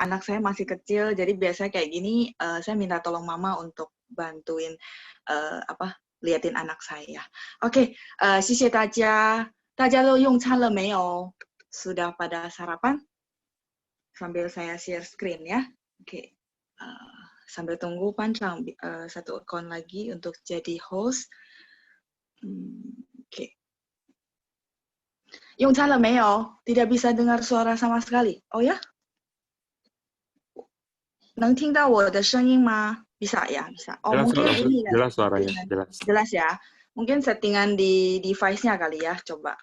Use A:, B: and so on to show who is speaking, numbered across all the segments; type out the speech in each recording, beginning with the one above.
A: anak saya masih kecil, jadi biasanya kayak gini, saya minta tolong mama untuk bantuin liatin anak saya. Oke, 谢谢大家，大家都用餐了没有？ Sudah pada sarapan? Sambil saya share screen ya. Oke, sambil tunggu Pancang satu account lagi untuk jadi host. Oke. 用餐了没有？ Tidak bisa dengar suara sama sekali. Oh ya? 能听到我的声音吗？ Bisa ya, bisa. Oh,
B: Jelas,
A: mungkin ini ya.
B: jelas suaranya, jelas.
A: Jelas ya. Mungkin settingan di device-nya kali ya, coba.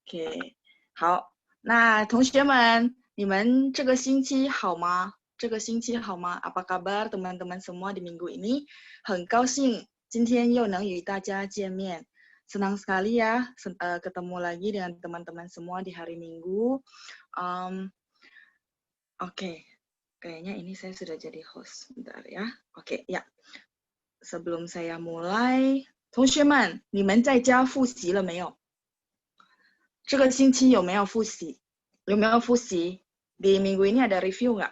A: Oke. 好，那同学们，你们这个星期好吗？这个星期好吗？ Apa kabar teman-teman semua di minggu ini? 很高兴今天又能与大家见面。 Senang sekali ya ketemu lagi dengan teman-teman semua di hari Minggu. Oke. Kayaknya ini saya sudah jadi host. Bentar ya. Oke, ya. Sebelum saya mulai, 同学们，你们在家复习了没有？这个星期有没有复习？有没有复习？ Di minggu ini ada review nggak?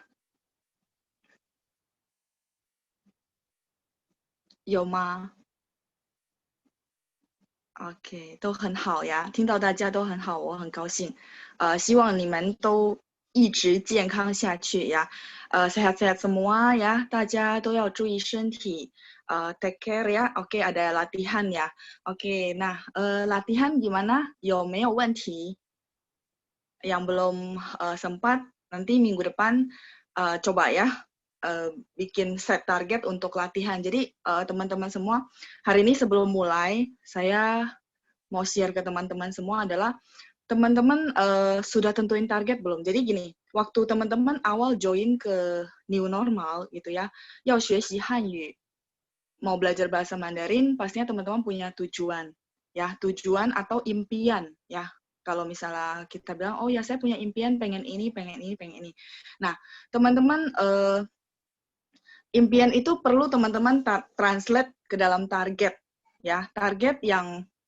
A: 有吗？ OK， 都很好呀，听到大家都很好，我很高兴。希望你们都一直健康下去呀。sehat-sehat semua ya， 大家都要注意身体。take care ya. Oke, ada latihan ya. Oke, nah latihan gimana? 有没有问题？ Yang belum sempat, nanti minggu depan coba ya. Bikin set target untuk latihan. Jadi teman-teman semua, hari ini sebelum mulai, saya mau share ke teman-teman semua adalah, teman-teman sudah tentuin target belum? Jadi gini, waktu teman-teman awal join ke new normal gitu ya, 要学习汉语, mau belajar bahasa Mandarin, pastinya teman-teman punya tujuan, ya, tujuan atau impian, ya. Kalau misalnya kita bilang, oh ya saya punya impian, pengen ini, pengen ini, pengen ini. Nah, teman-teman impian itu perlu teman-teman translate ke dalam target, ya.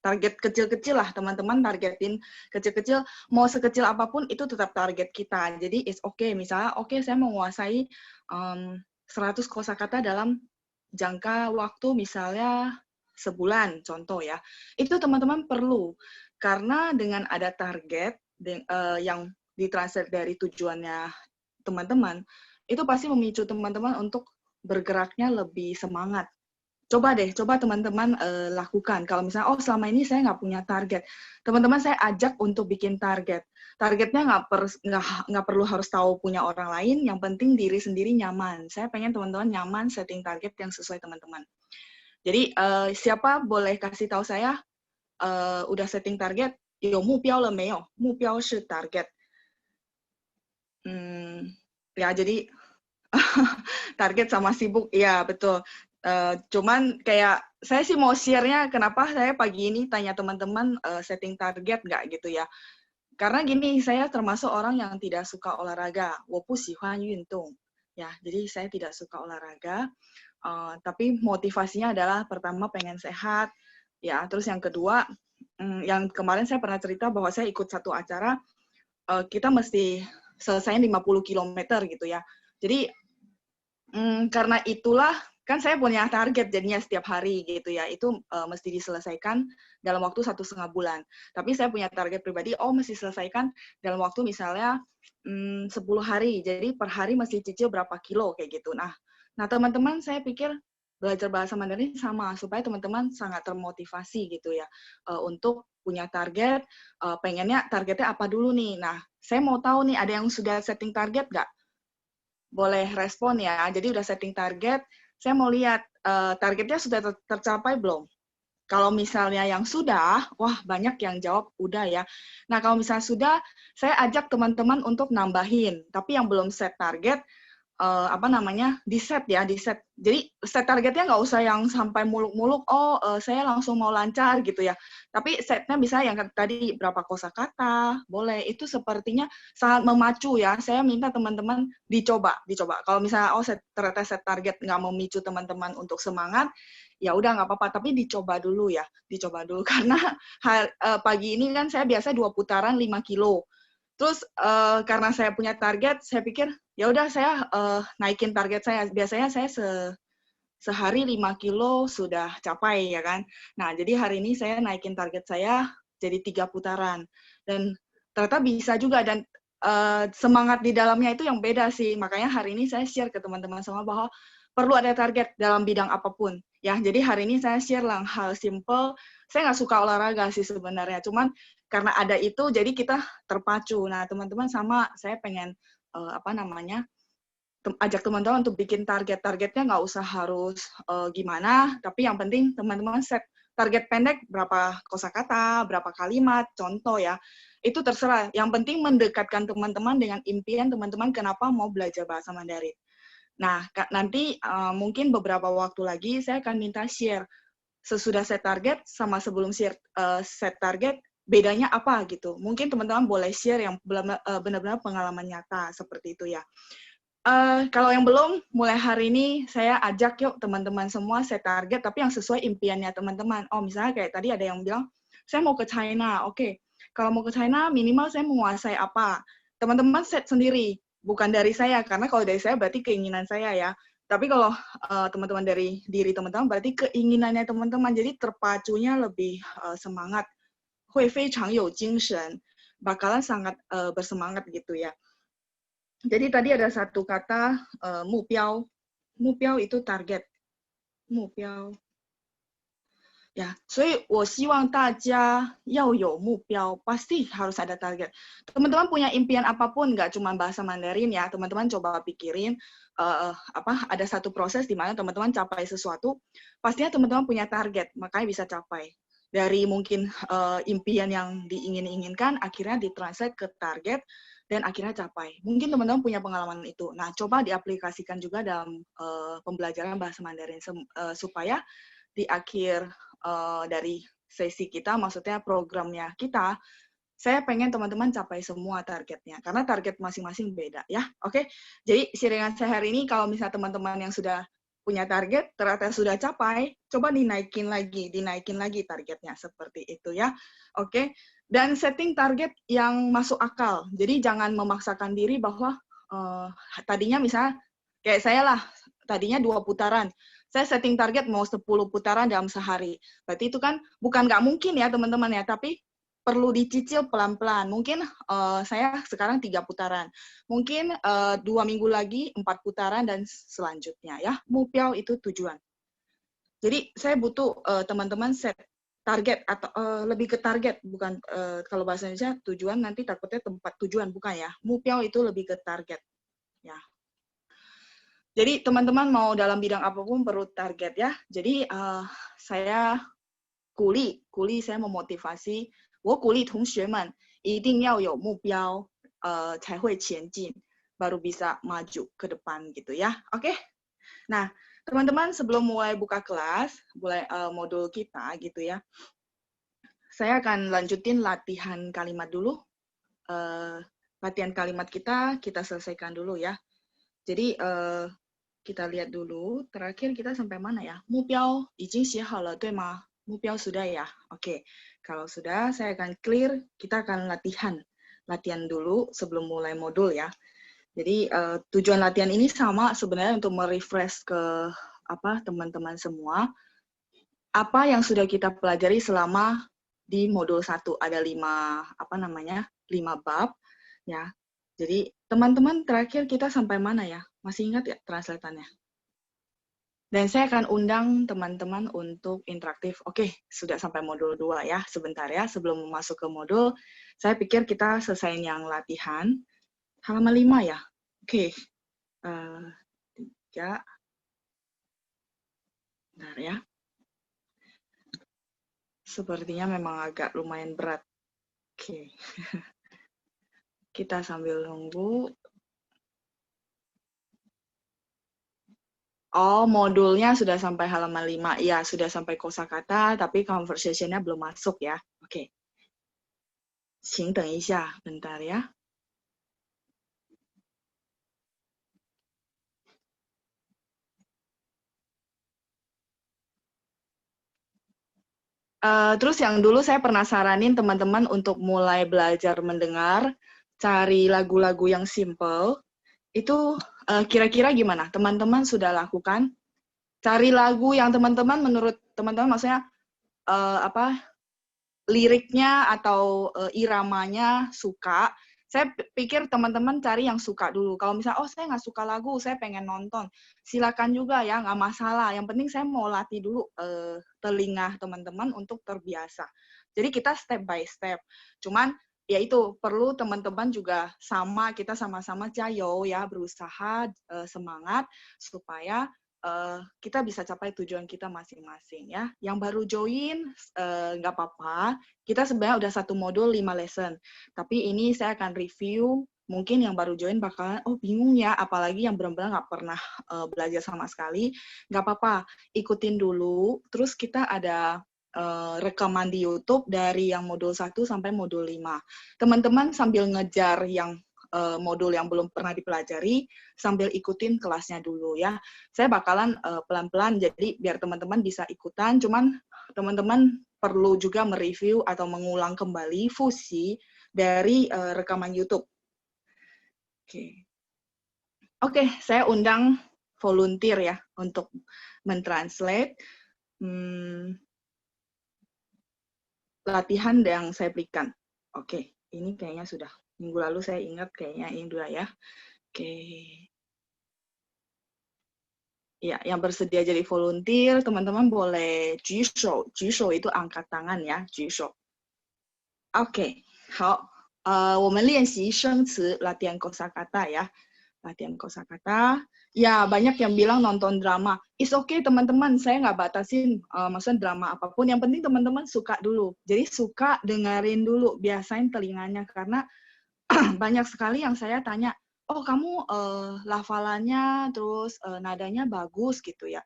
A: Target kecil-kecil lah, teman-teman targetin kecil-kecil, mau sekecil apapun itu tetap target kita. Jadi it's okay, misalnya saya mau menguasai 100 kosakata dalam jangka waktu misalnya sebulan, contoh ya. Itu teman-teman perlu, karena dengan ada target yang ditranslate dari tujuannya teman-teman, itu pasti memicu teman-teman untuk bergeraknya lebih semangat. Coba teman-teman lakukan. Kalau misalnya, selama ini saya nggak punya target, teman-teman saya ajak untuk bikin target. Targetnya nggak perlu harus tahu punya orang lain, yang penting diri sendiri nyaman. Saya pengen teman-teman nyaman setting target yang sesuai teman-teman. Jadi siapa boleh kasih tahu saya udah setting target? 有目标了没有？目标是 target. Ya jadi target sama sibuk, iya betul. Cuman kayak saya sih mau share-nya kenapa saya pagi ini tanya teman-teman setting target nggak gitu ya. Karena gini, saya termasuk orang yang tidak suka olahraga. 我不喜欢运动. Ya, jadi saya tidak suka olahraga. Tapi motivasinya adalah pertama pengen sehat, ya. Terus yang kedua, yang kemarin saya pernah cerita bahwa saya ikut satu acara, kita mesti selesaiin 50 km gitu ya. Jadi karena itulah kan saya punya target jadinya setiap hari gitu ya, itu mesti diselesaikan dalam waktu 1,5 bulan. Tapi saya punya target pribadi, mesti selesaikan dalam waktu misalnya 10 hari, jadi per hari mesti cicil berapa kilo kayak gitu. Nah teman-teman saya pikir belajar bahasa Mandarin sama, supaya teman-teman sangat termotivasi gitu ya, untuk punya target, pengennya targetnya apa dulu nih. Nah saya mau tahu nih, ada yang sudah setting target nggak? Boleh respon ya. Jadi udah setting target, saya mau lihat targetnya sudah tercapai belum. Kalau misalnya yang sudah, wah banyak yang jawab udah ya. Nah kalau misalnya sudah, saya ajak teman-teman untuk nambahin. Tapi yang belum set target, di set ya, di set. Jadi set targetnya nggak usah yang sampai muluk-muluk, saya langsung mau lancar gitu ya. Tapi setnya bisa yang tadi berapa kosakata, boleh. Itu sepertinya sangat memacu ya. Saya minta teman-teman dicoba. Kalau misalnya ternyata set target nggak memicu teman-teman untuk semangat, ya udah nggak apa-apa. Tapi dicoba dulu ya, karena pagi ini kan saya biasa 2 putaran 5 kilo. Terus karena saya punya target, saya pikir ya udah saya naikin target saya. Biasanya saya sehari 5 kilo sudah capai ya kan. Nah, jadi hari ini saya naikin target saya jadi 3 putaran. Dan ternyata bisa juga, dan semangat di dalamnya itu yang beda sih. Makanya hari ini saya share ke teman-teman semua bahwa perlu ada target dalam bidang apapun. Ya, jadi hari ini saya share lah hal simple. Saya nggak suka olahraga sih sebenarnya, cuman karena ada itu jadi kita terpacu. Nah, teman-teman sama saya pengen ajak teman-teman untuk bikin targetnya nggak usah harus gimana, tapi yang penting teman-teman set target pendek berapa kosakata, berapa kalimat, contoh ya. Itu terserah. Yang penting mendekatkan teman-teman dengan impian teman-teman kenapa mau belajar bahasa Mandarin. Nah, nanti mungkin beberapa waktu lagi saya akan minta share sesudah set target sama sebelum set target, bedanya apa gitu. Mungkin teman-teman boleh share yang benar-benar pengalaman nyata seperti itu ya. Kalau yang belum, mulai hari ini saya ajak yuk teman-teman semua set target, tapi yang sesuai impiannya teman-teman. Oh, misalnya kayak tadi ada yang bilang, saya mau ke China. Oke, kalau mau ke China, minimal saya menguasai apa. Teman-teman set sendiri, bukan dari saya, karena kalau dari saya berarti keinginan saya ya. Tapi kalau teman-teman dari diri teman-teman, berarti keinginannya teman-teman. Jadi terpacunya lebih semangat. 会非常有精神, bakalan sangat bersemangat gitu ya. Jadi tadi ada satu kata mupiao. Mupiao itu target. Mupiao. Ya, 所以我希望大家要有目标, pasti harus ada target. Teman-teman punya impian apapun, nggak cuma bahasa Mandarin ya. Teman-teman coba pikirin ada satu proses di mana teman-teman capai sesuatu, pastinya teman-teman punya target, makanya bisa capai. Dari mungkin impian yang diingin-inginkan, akhirnya ditranslate ke target, dan akhirnya capai. Mungkin teman-teman punya pengalaman itu. Nah, coba diaplikasikan juga dalam pembelajaran bahasa Mandarin supaya di akhir dari sesi kita, maksudnya programnya kita, saya pengen teman-teman capai semua targetnya, karena target masing-masing beda ya. Oke, jadi sharingan saya hari ini, kalau misalnya teman-teman yang sudah punya target, ternyata sudah capai, coba dinaikin lagi targetnya, seperti itu ya. Oke, dan setting target yang masuk akal, jadi jangan memaksakan diri bahwa tadinya misalnya, kayak saya lah, tadinya 2 putaran, saya setting target mau 10 putaran dalam sehari. Berarti itu kan bukan nggak mungkin ya teman-teman ya, tapi perlu dicicil pelan-pelan. Mungkin saya sekarang 3 putaran. Mungkin 2 minggu lagi 4 putaran dan selanjutnya ya. Mupiao itu tujuan. Jadi saya butuh teman-teman set target atau lebih ke target, bukan kalau bahasa Indonesia tujuan nanti takutnya tempat tujuan, bukan ya. Mupiao itu lebih ke target. Ya. Jadi teman-teman mau dalam bidang apapun perlu target ya. Jadi saya kuli saya memotivasi, 我鼓励同学们一定要有目标，才会前进, baru bisa maju ke depan gitu ya. Oke. Nah, teman-teman sebelum mulai buka kelas, mulai modul kita gitu ya, saya akan lanjutin latihan kalimat dulu. Latihan kalimat kita selesaikan dulu ya. Jadi kita lihat dulu, terakhir kita sampai mana ya? 目标已经写好了，对吗？目标 sudah ya? Oke, kalau sudah, saya akan clear, kita akan latihan dulu sebelum mulai modul ya. Jadi tujuan latihan ini sama sebenarnya untuk merefresh ke teman-teman semua, apa yang sudah kita pelajari selama di modul 1, ada 5 bab ya. Jadi teman-teman terakhir kita sampai mana ya? Masih ingat ya translatannya? Dan saya akan undang teman-teman untuk interaktif. Oke, sudah sampai modul 2 ya. Sebentar ya, sebelum masuk ke modul, saya pikir kita selesaiin yang latihan. Halaman 5 ya? Oke. 3. Bentar ya. Sepertinya memang agak lumayan berat. Oke. Kita sambil nunggu. Oh, modulnya sudah sampai halaman 5. Ya, sudah sampai kosakata, tapi conversation-nya belum masuk ya. Oke. 请等一下, bentar ya. Terus yang dulu saya pernah saranin teman-teman untuk mulai belajar mendengar, cari lagu-lagu yang simple. Itu kira-kira gimana? Teman-teman sudah lakukan? Cari lagu yang teman-teman menurut teman-teman maksudnya liriknya atau iramanya suka. Saya pikir teman-teman cari yang suka dulu. Kalau misalnya, oh saya nggak suka lagu, saya pengen nonton. Silakan juga ya, nggak masalah. Yang penting saya mau latih dulu telinga teman-teman untuk terbiasa. Jadi kita step by step. Cuman ya itu perlu teman-teman juga sama, kita sama-sama jayo ya, berusaha semangat supaya kita bisa capai tujuan kita masing-masing ya. Yang baru join nggak apa-apa. Kita sebenarnya udah satu modul 5 lesson. Tapi ini saya akan review. Mungkin yang baru join bakalan bingung ya, apalagi yang benar-benar nggak pernah belajar sama sekali. Nggak apa-apa, ikutin dulu. Terus kita ada rekaman di YouTube dari yang modul 1 sampai modul 5. Teman-teman sambil ngejar yang modul yang belum pernah dipelajari, sambil ikutin kelasnya dulu ya. Saya bakalan pelan-pelan, jadi biar teman-teman bisa ikutan, cuman teman-teman perlu juga mereview atau mengulang kembali fusi dari rekaman YouTube. Oke, saya undang volunteer ya untuk mentranslate latihan yang saya berikan. Oke, ini kayaknya sudah. Minggu lalu saya ingat kayaknya ini dua ya. Oke. Ya, yang bersedia jadi volunteer, teman-teman boleh 举手. 举手 itu angkat tangan ya, 举手. Oke, 好。我们练习生词 latihan kosakata ya. Latihan kosakata. Ya, banyak yang bilang nonton drama. It's okay teman-teman, saya nggak batasin maksudnya drama apapun. Yang penting teman-teman suka dulu. Jadi suka dengerin dulu, biasain telinganya. Karena banyak sekali yang saya tanya, oh kamu lafalannya, terus nadanya bagus gitu ya.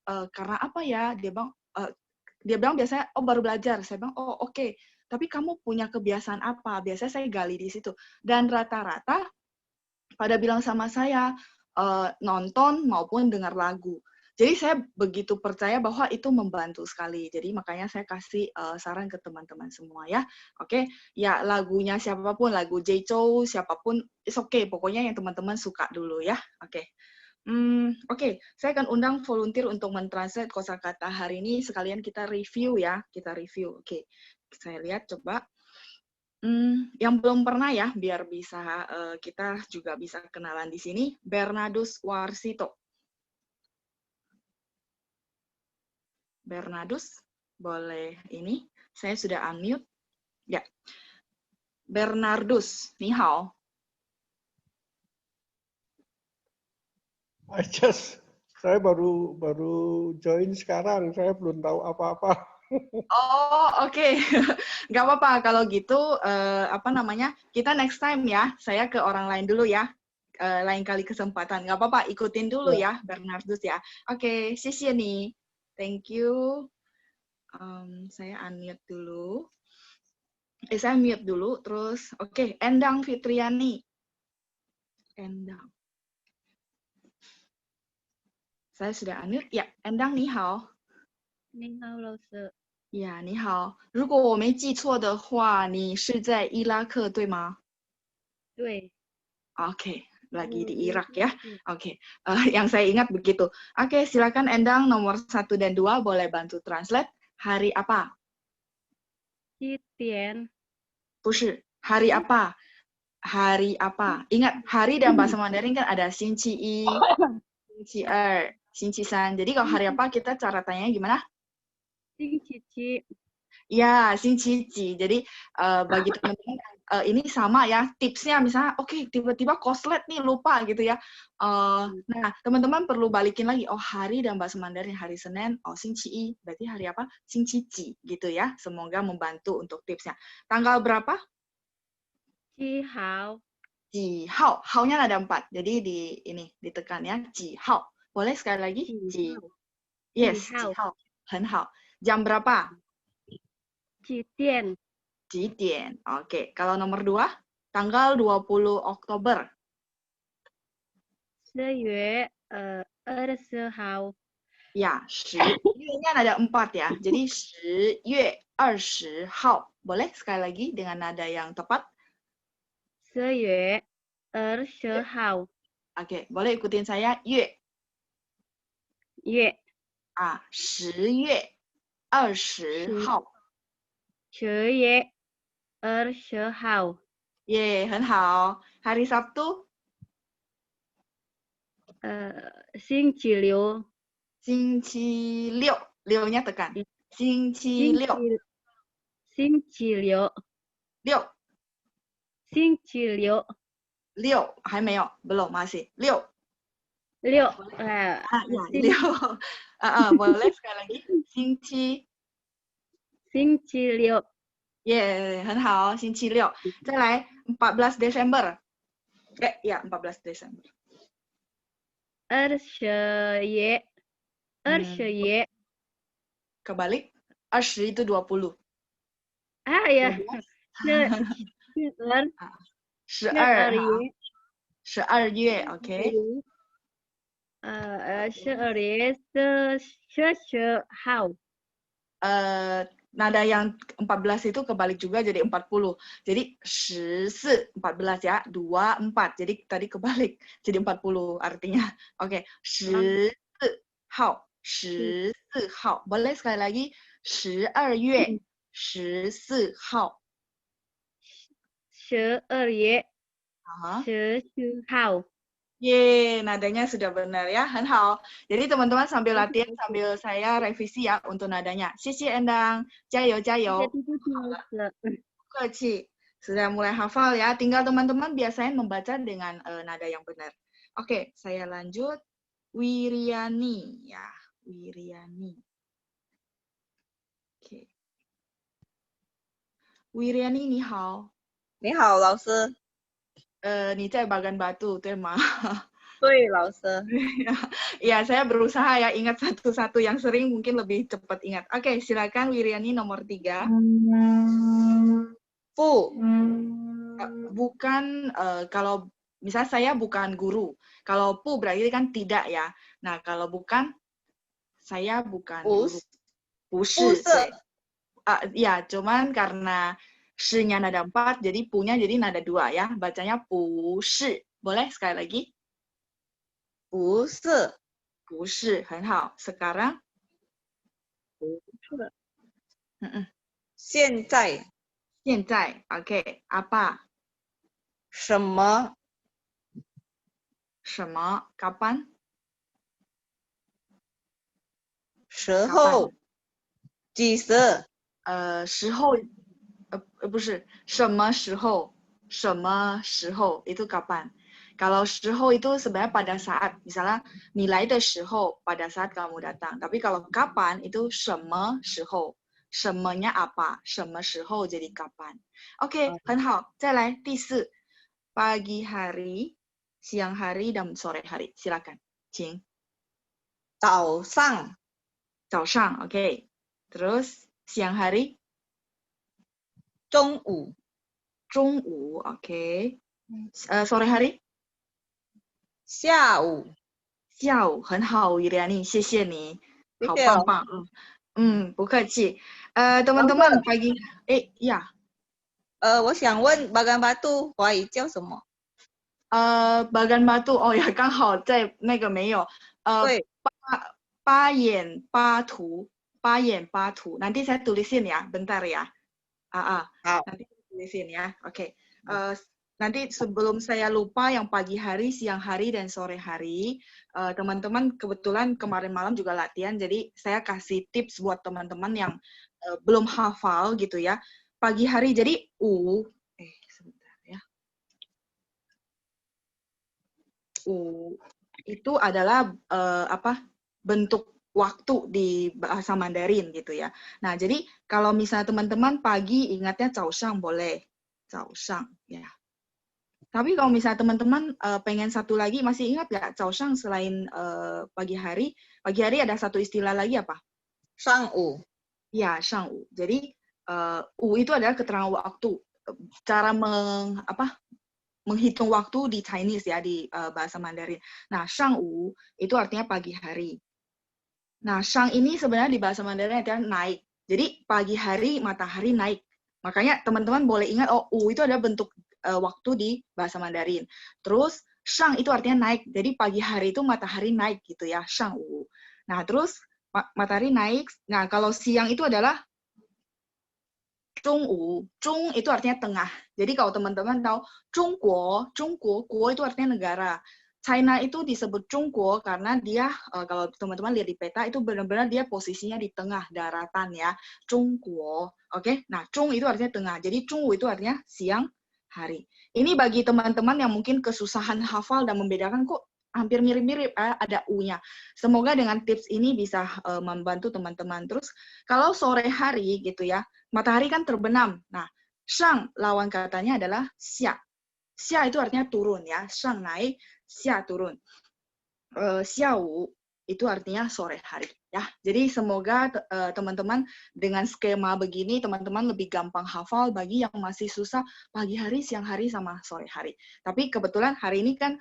A: Karena apa ya? Dia bilang biasanya, oh baru belajar. Saya bilang, oh oke. Tapi kamu punya kebiasaan apa? Biasanya saya gali di situ. Dan rata-rata pada bilang sama saya, nonton maupun dengar lagu. Jadi saya begitu percaya bahwa itu membantu sekali. Jadi makanya saya kasih saran ke teman-teman semua ya. Oke, ya lagunya siapapun, lagu Jay-Chou, siapapun, it's okay. Pokoknya yang teman-teman suka dulu ya. Oke. Oke, saya akan undang volunteer untuk mentranslate kosakata hari ini. Sekalian kita review ya, kita review. Oke, saya lihat coba. Yang belum pernah ya, biar bisa kita juga bisa kenalan di sini. Bernardus Warsito. Bernardus, boleh ini. Saya sudah unmute. Ya. Bernardus, ni hao.
B: Saya baru join sekarang, saya belum tahu apa-apa.
A: Oh, oke. Nggak apa-apa. Kalau gitu, kita next time ya. Saya ke orang lain dulu ya. Lain kali kesempatan. Nggak apa-apa, ikutin dulu ya, Bernardus ya. Oke, xie nih. Thank you. Saya unmute dulu. Saya mute dulu, terus oke, Endang Fitriani. Endang. Saya sudah unmute. Ya, Endang, ni hao.
C: 您好，老师。
A: 呀，你好。如果我没记错的话，你是在伊拉克对吗？
C: 对。
A: Oke, lagi di Irak ya. Oke, yang saya ingat begitu. Oke, silakan Endang nomor 1 dan 2 boleh bantu translate. Hari apa?
C: 几点？
A: Bukan, hari apa? Hari apa? Ingat, hari dalam bahasa Mandarin kan ada 星期一, 星期二, 星期三. Jadi kalau hari apa kita cara tanya gimana?
C: 星期七。
A: Ya, 星期几. Jadi bagi teman-teman ini sama ya tipsnya, misalnya oke, tiba-tiba koslet nih lupa gitu ya. Nah, teman-teman perlu balikin lagi, oh hari dalam bahasa Mandarin hari Senin, oh 星期一, berarti hari apa? 星期几 gitu ya. Semoga membantu untuk tipsnya. Tanggal berapa?
C: 几号？
A: 几号, hao-nya ada 4. Jadi ditekan ya, 几号. Boleh sekali lagi?
C: 几号？
A: Yes,
C: 几号？
A: 几号. 很好. Jam berapa?
C: 几点？
A: 几点. Oke, kalau nomor 2, tanggal 20 Oktober.
C: 10月20号。
A: Ya, 10. Nya ada 4 ya. Jadi 10月20号. Boleh sekali lagi dengan nada yang tepat?
C: 10月20号
A: Oke, boleh ikutin saya. Yue.
C: 月
A: 10月20号。
C: 10月20号
A: Ye, 很好。Hari Sabtu,
C: 星期六
A: 星期六，六nya tekan. 星期六，
C: 星期六
A: 六，
C: 星期六
A: 六，还没有，belum masih. 六，
C: 六
A: ya, 六。boleh sekali lagi.
C: 星期六
A: 耶，很好，星期六。再来，14 Desember. Ya, 14 Desember.
C: 20月20月
A: Kebalik, 20 itu 20.
C: ya 12
A: 12 月 oke.
C: 12月40号
A: Nada yang 14 itu kebalik juga jadi 40. Jadi 14, 14 ya, 24. Jadi tadi kebalik jadi 40 artinya. Oke, 14号. Boleh sekali lagi 12月14号.
C: 12月14号
A: Ye, nadanya sudah benar ya, 很好. Jadi teman-teman sambil latihan, sambil saya revisi ya untuk nadanya. 谢谢 Endang, 加油加油. Kecil, sudah mulai hafal ya. Tinggal teman-teman biasain membaca dengan nada yang benar. Oke, saya lanjut. Wiriani ya, Wiriani. Oke. Wiriani 你好。
D: 你好，老师。
A: 你在Bagan Batu, 对吗？
D: 对，老师。
A: Ya, saya berusaha ya ingat satu-satu, yang sering mungkin lebih cepat ingat. Oke, silakan Wiriani nomor 3.
D: Bu.
A: Bukan, kalau misal saya bukan guru. Kalau pu berarti kan tidak ya. Nah, kalau bukan, saya bukan guru. 不是. Ya, cuman karena shi-nya nada 4, jadi pu-nya jadi nada 2 ya. Bacanya 不是. Boleh sekali lagi?
D: 不是。
A: 不是，很好。Sekarang?
D: 不是。
A: 现在。现在 ，oke. Apa?
D: 什么？
A: 什么 ？Kapan?
D: 时候。几时？
A: 时候，不是，什么时候？什么时候 itu kapan? Kalau 时候 itu sebenarnya pada saat, misalnya nilai的时候 pada saat kamu datang. Tapi kalau kapan itu 什么时候? 什么nya apa? 什么时候 jadi kapan? Oke, 很好。再来第4, pagi hari, siang hari, dan sore hari. Silakan, 请。
D: 早上。
A: 早上 oke. Terus siang hari?
D: 中午。
A: 中午 oke. Sore hari?
D: 下午。
A: 下午很好 Wiriani, 谢谢你，好
D: 谢谢
A: 棒棒。不客气。teman-teman pagi, ya.
D: 我想问 Bagan Batu 华语叫什么
A: ？Bagan Batu, oh ya, 刚好在那个没有。
D: 对。
A: 八眼八图 nanti saya tulisin ya, bentar ya. Nanti tulisin ya, oke. Nanti sebelum saya lupa, yang pagi hari, siang hari, dan sore hari, teman-teman kebetulan kemarin malam juga latihan, jadi saya kasih tips buat teman-teman yang belum hafal gitu ya. Pagi hari, jadi sebentar ya. Itu adalah bentuk waktu di bahasa Mandarin gitu ya. Nah, jadi kalau misalnya teman-teman pagi ingatnya 早上 boleh. 早上 ya. Tapi kalau misalnya teman-teman pengen satu lagi, masih ingat nggak 早上 selain pagi hari? Pagi hari ada satu istilah lagi apa?
D: 上午。
A: Ya, 上午. Jadi itu adalah keterangan waktu. Cara menghitung waktu di Chinese ya, di bahasa Mandarin. Nah, 上午 itu artinya pagi hari. Nah, 上 ini sebenarnya di bahasa Mandarin artinya naik. Jadi pagi hari matahari naik. Makanya teman-teman boleh ingat, itu adalah bentuk waktu di bahasa Mandarin. Terus shang itu artinya naik. Jadi pagi hari itu matahari naik gitu ya, shang wu. Nah, terus matahari naik. Nah, kalau siang itu adalah Zhongwu. Zhong itu artinya tengah. Jadi kalau teman-teman tahu Zhongguo, Guo itu artinya negara. China itu disebut Zhongguo karena dia kalau teman-teman lihat di peta itu benar-benar dia posisinya di tengah daratan ya. Zhongguo. Oke. Nah, Zhong itu artinya tengah. Jadi Zhongwu itu artinya siang hari. Ini bagi teman-teman yang mungkin kesusahan hafal dan membedakan kok hampir mirip-mirip ada U-nya. Semoga dengan tips ini bisa membantu teman-teman. Terus kalau sore hari gitu ya, matahari kan terbenam. Nah, shang lawan katanya adalah xia. Xia itu artinya turun ya. Shang naik, xia turun. Xiaowu itu artinya sore hari ya. Jadi semoga teman-teman dengan skema begini teman-teman lebih gampang hafal bagi yang masih susah pagi hari, siang hari sama sore hari. Tapi kebetulan hari ini kan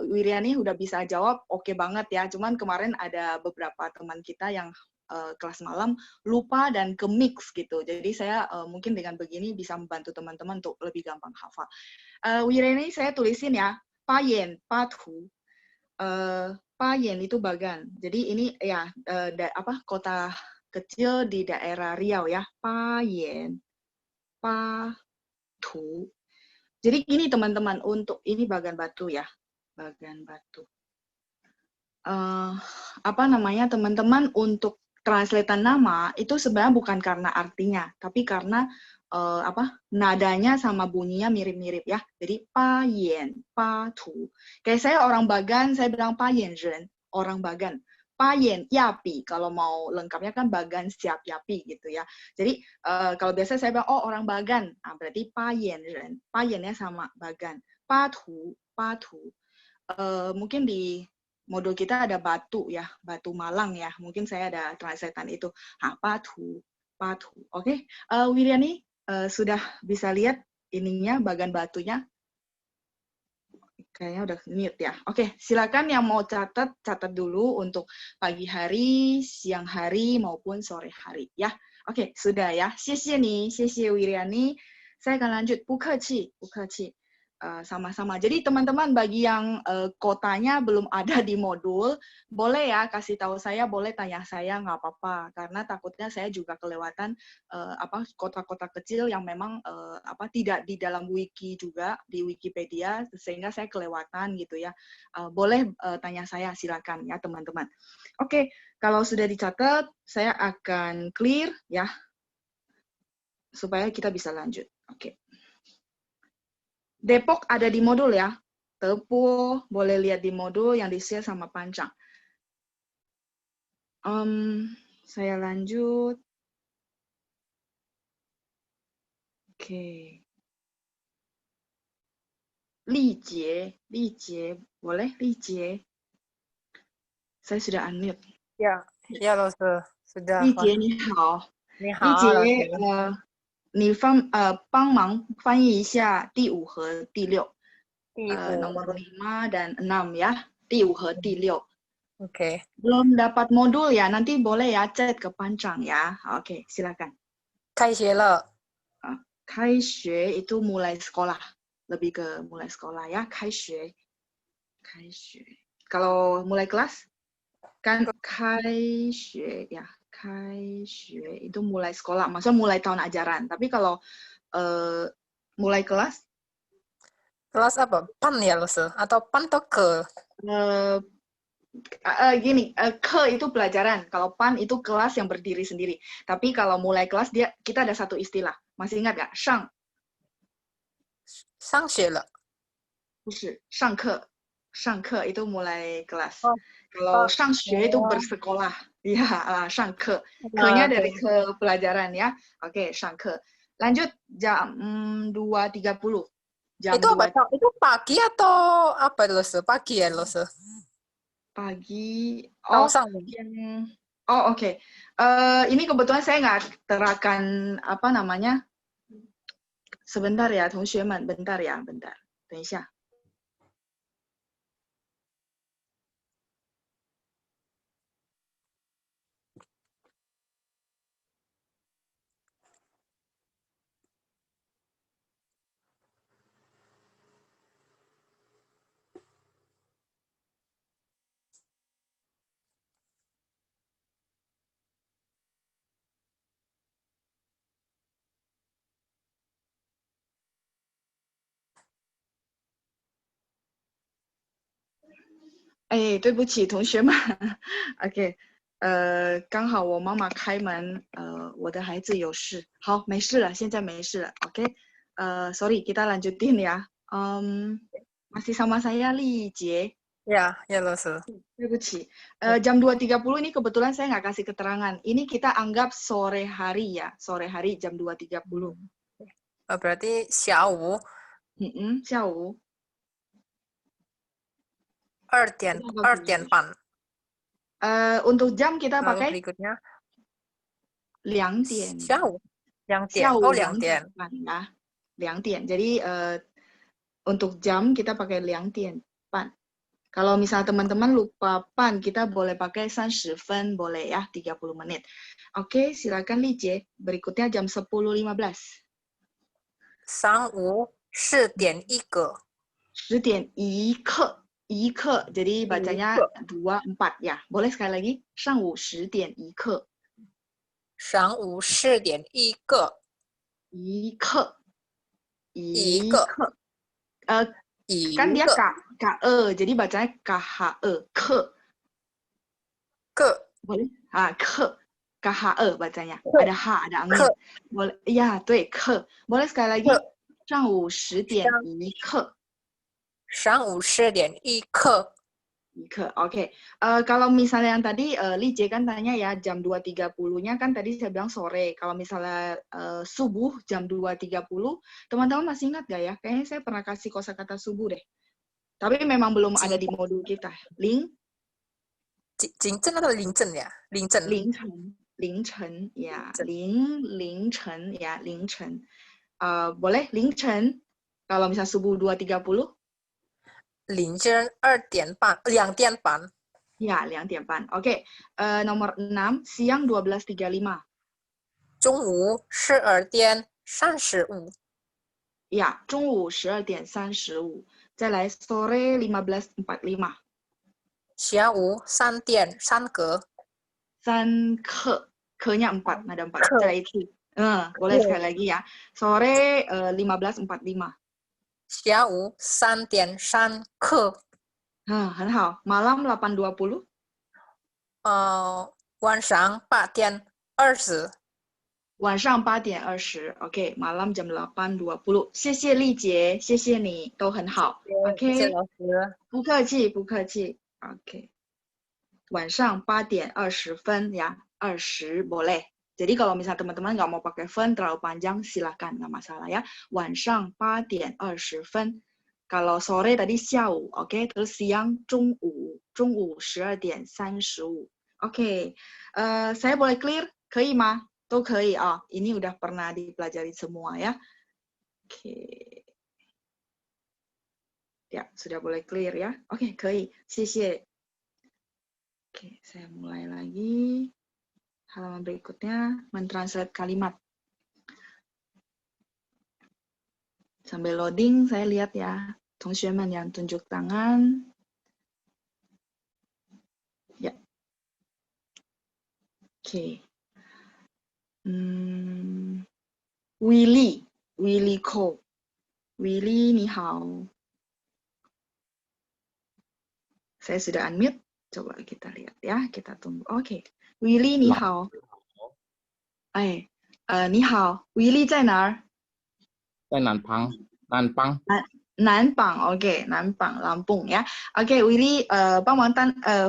A: Wiriani udah bisa jawab oke banget ya. Cuman kemarin ada beberapa teman kita yang kelas malam lupa dan ke mix gitu. Jadi saya mungkin dengan begini bisa membantu teman-teman untuk lebih gampang hafal. Wiriani saya tulisin ya, Payen, Patu. Payen itu Bagan. Jadi ini ya kota kecil di daerah Riau ya. Payen, Patu. Jadi ini teman-teman untuk ini Bagan Batu ya. Bagan Batu. Apa namanya teman-teman untuk translatean nama itu sebenarnya bukan karena artinya, tapi karena nadanya sama bunyinya mirip-mirip ya. Jadi Payen, Patu. Kayak saya orang Bagan, saya bilang Payen Ren, orang Bagan. Payen, Yapi. Kalau mau lengkapnya kan Bagan Siap Yapi gitu ya. Jadi kalau biasa saya bilang, oh orang Bagan. Nah, berarti Payen Ren. Payennya sama Bagan. Patu, Patu. Mungkin di modul kita ada batu ya, batu Malang ya. Mungkin saya ada translatean itu. Patu, Patu. Oke, Wiriani sudah bisa lihat ininya bagan batunya. Kayaknya udah mute ya. Oke, silakan yang mau catat dulu untuk pagi hari, siang hari maupun sore hari ya. Oke, sudah ya. 谢谢你，谢谢 Wiriani. Saya akan lanjut. 不客气，不客气。Sama-sama. Jadi teman-teman bagi yang kotanya belum ada di modul, boleh ya kasih tahu saya, boleh tanya saya, nggak apa-apa. Karena takutnya saya juga kelewatan kota-kota kecil yang memang tidak di dalam wiki juga, di Wikipedia, sehingga saya kelewatan gitu ya. Boleh tanya saya, silakan ya teman-teman. Oke, kalau sudah dicatat, saya akan clear ya, supaya kita bisa lanjut. Oke. Depok ada di modul ya. Tepuh, boleh lihat di modul yang di-share sama Pancang. Saya lanjut. Oke. Lijie, boleh Lijie? Saya sudah unmute.
E: Ya, ya 老师 sudah.
A: 丽姐你好，
E: 你好，
A: 丽姐
E: 老师。
A: 你帮忙翻译一下第5和第6。nomor 5 dan 6 ya. 第5和第6.
E: Oke.
A: Belum dapat modul ya, nanti boleh ya chat ke Pancang ya. Oke, silakan.
E: 开学了。
A: 开学 itu mulai sekolah. Lebih ke mulai sekolah ya, 开学. Kalau mulai kelas kan 开学 ya. 开学 itu mulai sekolah, maksudnya mulai tahun ajaran. Tapi kalau mulai kelas
E: Kelas apa? Pan ya, 老师? Atau pan atau ke?
A: Gini, ke itu pelajaran. Kalau pan itu kelas yang berdiri sendiri. Tapi kalau mulai kelas kita ada satu istilah. Masih ingat nggak? Shang.
E: 上学了。
A: 不是，上课。上课 itu mulai kelas.
E: Oh.
A: Kalau 上学 itu bersekolah. Ya, 上课. Ke-nya dari ke pelajaran ya. Oke, 上课. Lanjut jam 2.30. Jam
E: itu
A: 2.
E: apa? Itu pagi atau apa, 老师? Pagi ya, 老师?
A: Pagi. Oke. Ini kebetulan saya nggak terakan apa namanya. Sebentar ya, 同学们, bentar ya, bentar. 等一下.哎，对不起，同学们，OK，刚好我妈妈开门，我的孩子有事，好，没事了，现在没事了，OK，sorry, kita lanjutin ya. Masih sama saya Li Jie.
E: Ya, ya, 老师。
A: 对不起, jam 2.30 ini kebetulan saya nggak kasih keterangan. Ini kita anggap sore hari ya, sore hari jam 2.30.
E: Berarti 下午
A: 下午
E: 2点半。
A: untuk jam kita
E: Lalu
A: pakai
E: berikutnya
A: 2点.
E: 下午2点.
A: 下午
E: Oh,
A: 2
E: 2点。
A: 半ya. 2 点. Jadi untuk jam kita pakai 2点半. Kalau misal teman-teman lupa pan, kita boleh pakai 30 分, boleh ya, 30 menit. Oke, silakan Li Jie. Berikutnya jam 10.15.
E: 上午10点1个。
A: 10点1刻. 1刻, jadi bacanya 24 ya. Boleh sekali lagi? 上午10点1刻.
E: 上午10点1个。
A: 1刻.
E: 1个。
A: kan dia jadi bacanya KHE, ke.
E: Ke.
A: Boleh? Ke. KHE bacanya.
E: Ke.
A: Ada H, ada angin.
E: Ke.
A: Boleh. Ya, 对, ke. Boleh sekali lagi? 上午10点1刻.
E: 上午10点1刻。
A: Oke. Kalau misalnya yang tadi Li Jie kan tanya ya jam 2.30-nya kan tadi saya bilang sore. Kalau misalnya subuh jam 2.30, teman-teman masih ingat gak ya? Kayaknya saya pernah kasih kosakata subuh deh. Tapi memang belum ada di modul kita. Ling?
E: 凌晨 atau 凌晨 ya? 凌晨.
A: 凌晨 ya. 凌晨 ya, 凌晨. Boleh 凌晨? Kalau misalnya subuh 2.30?
E: 凌晨2点半. 2点半.
A: Ya, 2点半. Oke. Nomor 6, siang 12.35.
E: 中午12点35.
A: Ya, 中午12点35. 再来 sore 15.45.
E: 下午3点3个.
A: 3 ke. Ke-nya 4, ada 4.
E: Ke.
A: 再来一次. Boleh sekali lagi ya. Sore 15.45.
E: 下午3点3刻.
A: 很好. Malam 8.20.
E: 晚上8点20.
A: 晚上8点20. Oke, malam jam 8.20. 谢谢丽姐，谢谢你，都很好。
E: 谢谢
A: OK，
E: 老师。
A: 不客气，不客气。OK， 晚上8点20分ya, 20 boleh. Jadi kalau misalnya teman-teman nggak mau pakai fen terlalu panjang, silakan, nggak masalah ya. 晚上8点20分. Kalau sore tadi 下午, oke, terus siang 中午12点35. Oke, saya boleh clear? 可以吗？都可以啊, ini udah pernah dipelajari semua ya. Oke. Ya, sudah boleh clear ya. Oke, 可以，谢谢. Oke, saya mulai lagi. Halaman berikutnya, mentranslate kalimat. Sambil loading, saya lihat ya. 同学们 yang tunjuk tangan. Ya. Oke. Willy Ko. Willy, 你好. Saya sudah unmute. Coba kita lihat ya, kita tunggu. Oke. Willy, 你好. 你好. Willy 在哪儿？
F: 在南邦。
A: 南榜 ，OK， 南榜 Lampung ya. Oke, Willy, 帮忙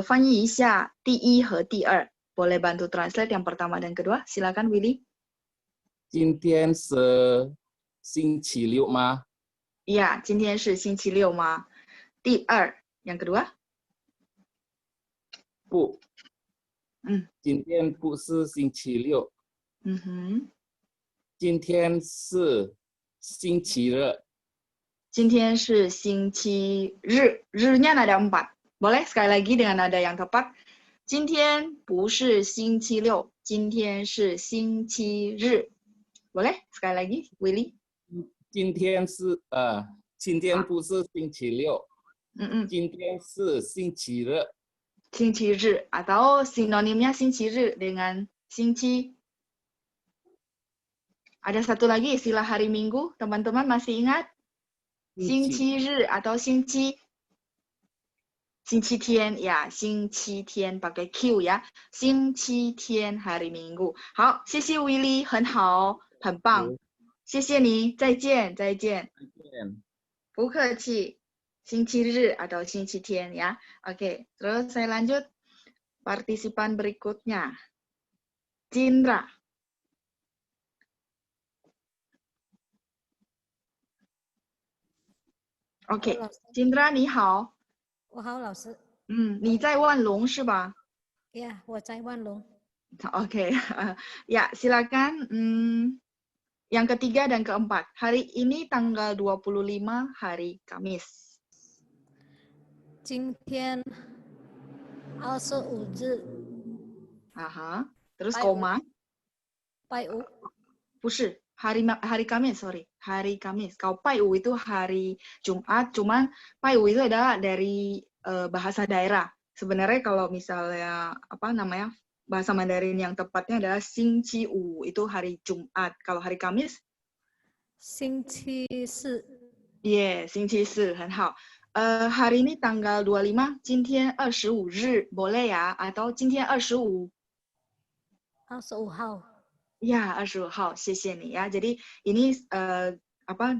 A: 翻译一下第一和第二。Boleh bantu translate yang pertama dan kedua? Silakan, Willy.
F: 今天是星期六吗？
A: Iya, 今天是星期六吗？第二 yang kedua?
F: 不。今天不是星期六。今天是星期日。
A: 今天是星期日。日-nya nada 4. Boleh sekali lagi dengan nada yang tepat. 今天不是星期六，今天是星期日。Boleh sekali lagi, Willy?
F: 今天不是星期六。今天是星期日。
A: 星期日 atau sinonimnya 星期日 dengan 星期. Ada satu lagi istilah hari Minggu, teman-teman masih ingat? 星期日 atau 星期星期天 ya, 星期天 pakai Q ya. 星期天 hari Minggu. 好，谢谢 Willy， 很好，很棒，谢谢你，再见，再见。不客气。星期日 atau 星期天 ya. Oke, terus saya lanjut partisipan berikutnya. Cindra. OK， Cindra 你好。
G: 我好，老师。
A: 你在万隆是吧？
G: Ya, 我在万隆。
A: Oke, ya silakan. Yang ketiga dan keempat. Hari ini tanggal 25 hari Kamis.
G: 今天25日。
A: Terus koma?
G: 拜五。
A: 不是。hari Kamis, sorry. Hari Kamis. Kalau Paiu itu hari Jumat, cuman Paiu itu adalah dari bahasa daerah. Sebenarnya kalau misalnya apa namanya bahasa Mandarin yang tepatnya adalah Xing Qi Wu, itu hari Jumat. Kalau hari Kamis?
G: 星期四。
A: 星期四，很好。hari ini tanggal 25, 今天25日 boleh ya? Atau 今天25?
G: 25号。
A: Ya, 25号, 谢谢你ya. Jadi ini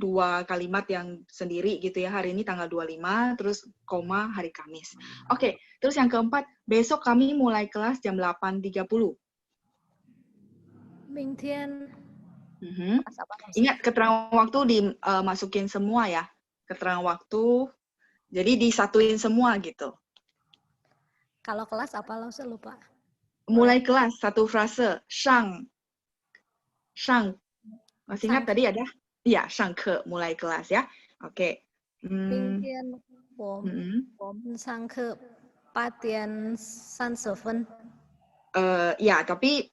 A: dua kalimat yang sendiri gitu ya. Hari ini tanggal 25, terus koma hari Kamis. Oke, terus yang keempat, besok kami mulai kelas jam 8.30.
G: 明天。
A: Ingat keterangan waktu dimasukin semua ya. Keterangan waktu, jadi disatuin semua gitu.
G: Kalau kelas apa lo lupa?
A: Mulai kelas, satu frase, Shang. Masih ingat tadi ada? Iya, 上课 mulai kelas ya. Oke.
G: 明天我们上课8点30分。
A: Ya, tapi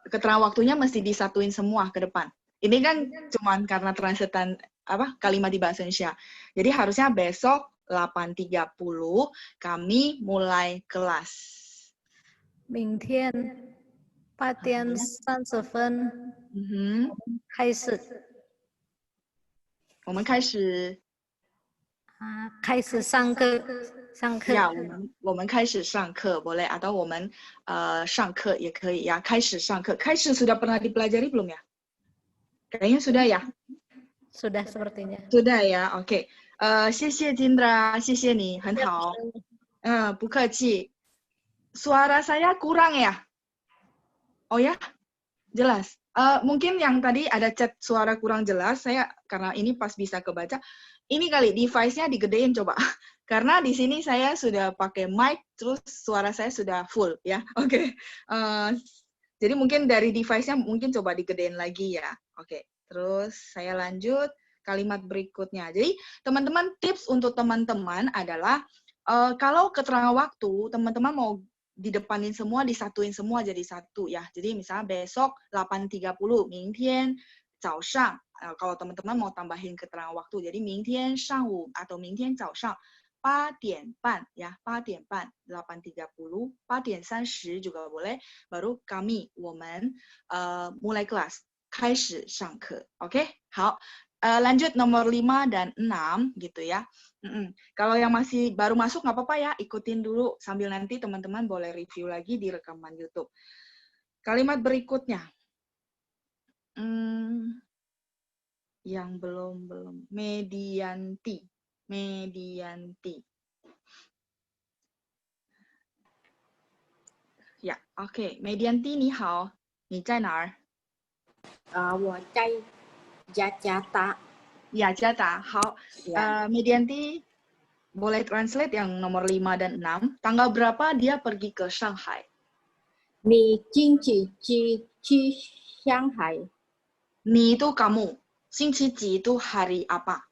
A: keterangan waktunya mesti disatuin semua ke depan. Ini kan cuman karena translatean kalimat di bahasa Indonesia. Jadi harusnya besok 8.30 kami mulai kelas.
G: 明天8点30分开始。
A: 我们开始
G: 开始上课。
A: Ya, 我们开始上课 boleh atau 我们上课也可以ya. 开始上课. 开始 sudah pernah dipelajari belum ya? Kayaknya sudah ya.
G: Sudah sepertinya.
A: Sudah ya. Oke. 谢谢 Cindra, 谢谢你，很好。不客气。Suara saya kurang ya? Oh ya? Jelas. Mungkin yang tadi ada chat suara kurang jelas, saya karena ini pas bisa kebaca. Ini kali device-nya digedein coba. Karena di sini saya sudah pakai mic, terus suara saya sudah full ya. Oke. Jadi mungkin dari device-nya mungkin coba digedein lagi ya. Oke. Terus saya lanjut kalimat berikutnya. Jadi teman-teman, tips untuk teman-teman adalah kalau keterangan waktu teman-teman mau didepanin semua, disatuin semua jadi satu ya. Jadi misalnya besok 8.30, 明天早上. Kalau teman-teman mau tambahin keterangan waktu, jadi 明天上午 atau 明天早上8点半 ya, 8点半, 8.30, 8.30 juga boleh. Baru kami, 我们 mulai kelas, 开始上课. Oke, 好. Lanjut nomor 5 dan 6 gitu ya. Kalau yang masih baru masuk nggak apa-apa ya, ikutin dulu sambil nanti teman-teman boleh review lagi di rekaman YouTube. Kalimat berikutnya. Yang belum. Medianti. Ya, oke. Medianti, 你好，你在哪儿？
H: 我在雅加达。
A: 雅加达，好。Medianti, boleh translate yang nomor 5 dan 6. Tanggal berapa dia pergi ke Shanghai?
H: 你星期几去上海？
A: 你 itu kamu. 星期几 itu hari apa?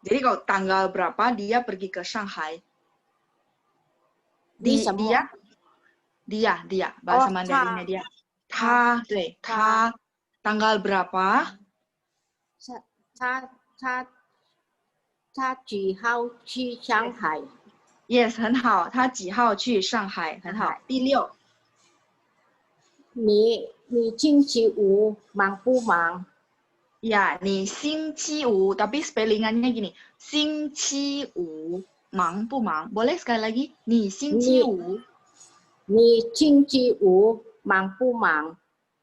A: Jadi kalau tanggal berapa dia pergi ke Shanghai? Dia bahasa Mandarinnya dia. 他 tanggal berapa?
H: 他几号去上海
A: ？Yes， 很好。他几号去上海？很好。第6。
H: 你星期五忙不忙？
A: Ya, 你星期五 tapi spellingannya gini. 星期五忙不忙? Boleh sekali lagi? 你星期五
H: 你星期五忙不忙?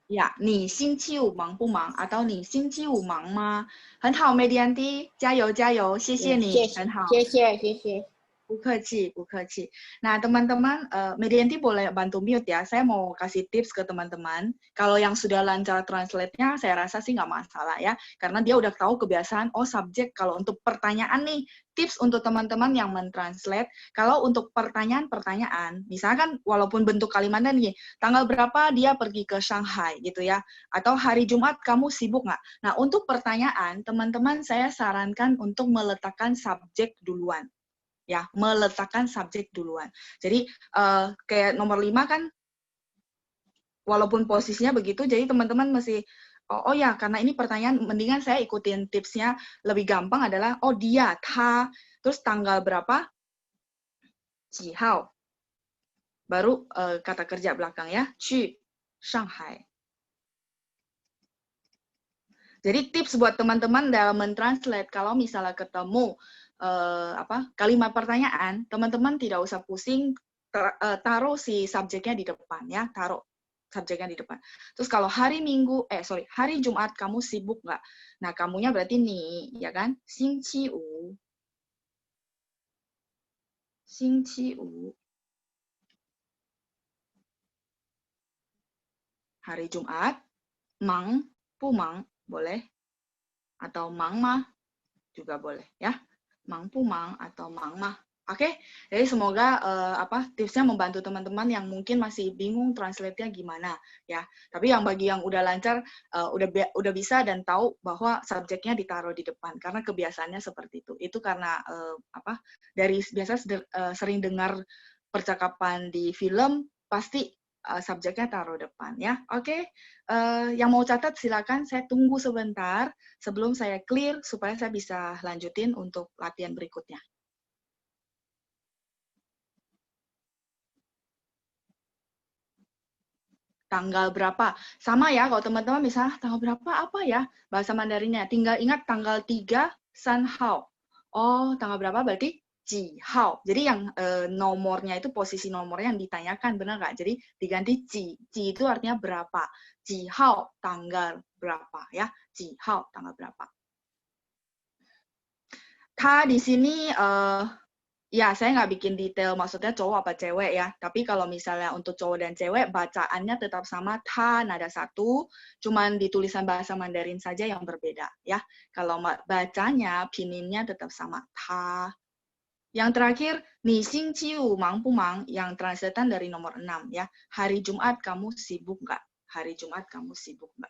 A: Ya, 你星期五忙不忙? Atau 你星期五忙吗? 很好 Medianti, 加油加油，谢谢你，很好。
H: 谢谢。
A: 不客气。Nah, teman-teman, Medianti boleh bantu mute ya. Saya mau kasih tips ke teman-teman. Kalau yang sudah lancar translate-nya, saya rasa sih nggak masalah ya. Karena dia udah tahu kebiasaan, subjek kalau untuk pertanyaan nih, tips untuk teman-teman yang mentranslate. Kalau untuk pertanyaan, misalkan walaupun bentuk kalimatnya nih, tanggal berapa dia pergi ke Shanghai gitu ya. Atau hari Jumat kamu sibuk nggak? Nah, untuk pertanyaan, teman-teman saya sarankan untuk meletakkan subjek duluan. Ya, meletakkan subjek duluan. Jadi kayak nomor 5 kan, walaupun posisinya begitu, jadi teman-teman masih, oh ya, karena ini pertanyaan, mendingan saya ikutin tipsnya, lebih gampang adalah, dia, ta, terus tanggal berapa, 几号, baru kata kerja belakang ya, 去 Shanghai. Jadi tips buat teman-teman dalam mentranslate, kalau misalnya ketemu kalimat pertanyaan, teman-teman tidak usah pusing, taruh si subjeknya di depan ya, taruh subjeknya di depan. Terus kalau hari Jumat kamu sibuk nggak? Nah, kamunya berarti nih, ya kan? 星期五 hari Jumat, 忙不忙 boleh, atau 忙吗 juga boleh ya. 忙不忙 atau 忙吗. Oke, jadi semoga tipsnya membantu teman-teman yang mungkin masih bingung translate-nya gimana ya. Tapi yang bagi yang udah lancar, udah bisa dan tahu bahwa subjeknya ditaruh di depan karena kebiasaannya seperti itu. Itu karena dari biasa sering dengar percakapan di film pasti subjeknya taruh depan ya. Oke, yang mau catat silakan, saya tunggu sebentar sebelum saya clear supaya saya bisa lanjutin untuk latihan berikutnya. Tanggal berapa? Sama ya, kalau teman-teman misalnya tanggal berapa apa ya bahasa Mandarinnya? Tinggal ingat tanggal 3 San Hao. Oh, tanggal berapa berarti Ji Hao. Jadi yang nomornya itu posisi nomornya yang ditanyakan, benar nggak? Jadi diganti Ji. Ji itu artinya berapa. Ji Hao tanggal berapa ya? Ji Hao tanggal berapa. Ta di sini ya saya nggak bikin detail maksudnya cowok apa cewek ya. Tapi kalau misalnya untuk cowok dan cewek bacaannya tetap sama, ta nada satu, cuman di tulisan bahasa Mandarin saja yang berbeda ya. Kalau bacanya pininnya tetap sama, ta. Yang terakhir, 你星期五忙不忙? Yang translatean dari nomor 6 ya. Hari Jumat kamu sibuk nggak? Hari Jumat kamu sibuk nggak?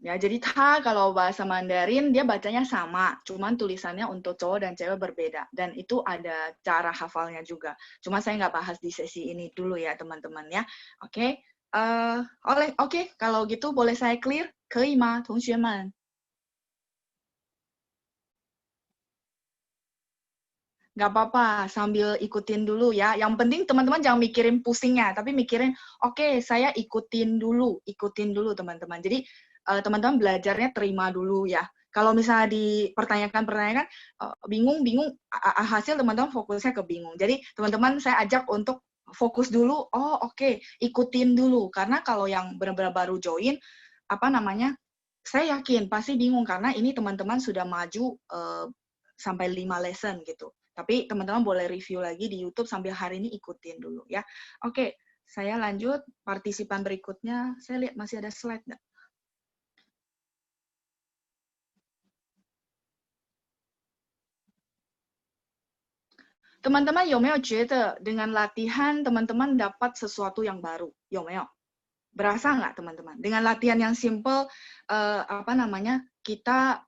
A: Ya, jadi ta kalau bahasa Mandarin dia bacanya sama, cuman tulisannya untuk cowok dan cewek berbeda. Dan itu ada cara hafalnya juga. Cuma saya nggak bahas di sesi ini dulu ya teman-teman ya. Oke, oke, kalau gitu boleh saya clear? 可以吗，同学们？ Nggak apa-apa, sambil ikutin dulu ya. Yang penting teman-teman jangan mikirin pusingnya, tapi mikirin, oke, saya ikutin dulu teman-teman. Jadi teman-teman belajarnya terima dulu ya. Kalau misalnya dipertanyakan bingung, hasil teman-teman fokusnya ke bingung. Jadi teman-teman saya ajak untuk fokus dulu, oke, ikutin dulu. Karena kalau yang benar-benar baru join, saya yakin pasti bingung, karena ini teman-teman sudah maju sampai 5 lesson gitu. Tapi teman-teman boleh review lagi di YouTube sambil hari ini ikutin dulu ya. Oke, saya lanjut partisipan berikutnya. Saya lihat masih ada slide nggak? Teman-teman, 有没有觉得 dengan latihan teman-teman dapat sesuatu yang baru? 有没有? Berasa nggak teman-teman? Dengan latihan yang simple, kita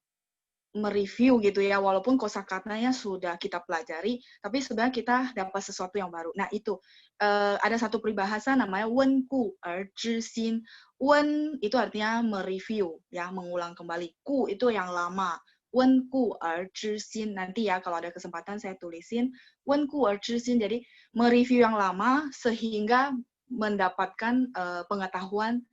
A: mereview gitu ya, walaupun kosakatanya sudah kita pelajari, tapi sebenarnya kita dapat sesuatu yang baru. Nah itu, ada satu peribahasa namanya 温故而知新. 温itu artinya mereview, ya, mengulang kembali. Ku itu yang lama. 温故而知新. Nanti ya kalau ada kesempatan saya tulisin 温故而知新. Jadi mereview yang lama sehingga mendapatkan pengetahuan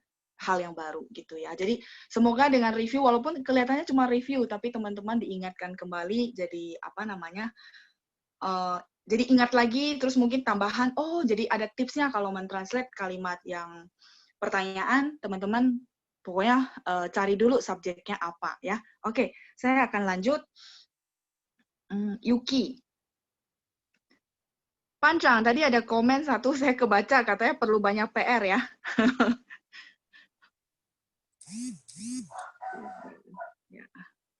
A: hal yang baru gitu ya. Jadi semoga dengan review, walaupun kelihatannya cuma review, tapi teman-teman diingatkan kembali, jadi apa namanya, jadi ingat lagi, terus mungkin tambahan, oh jadi ada tipsnya kalau mentranslate kalimat yang pertanyaan, teman-teman pokoknya cari dulu subjeknya apa ya. Oke, saya akan lanjut. Yuki. Pancang, tadi ada komen satu, saya kebaca, katanya perlu banyak PR ya.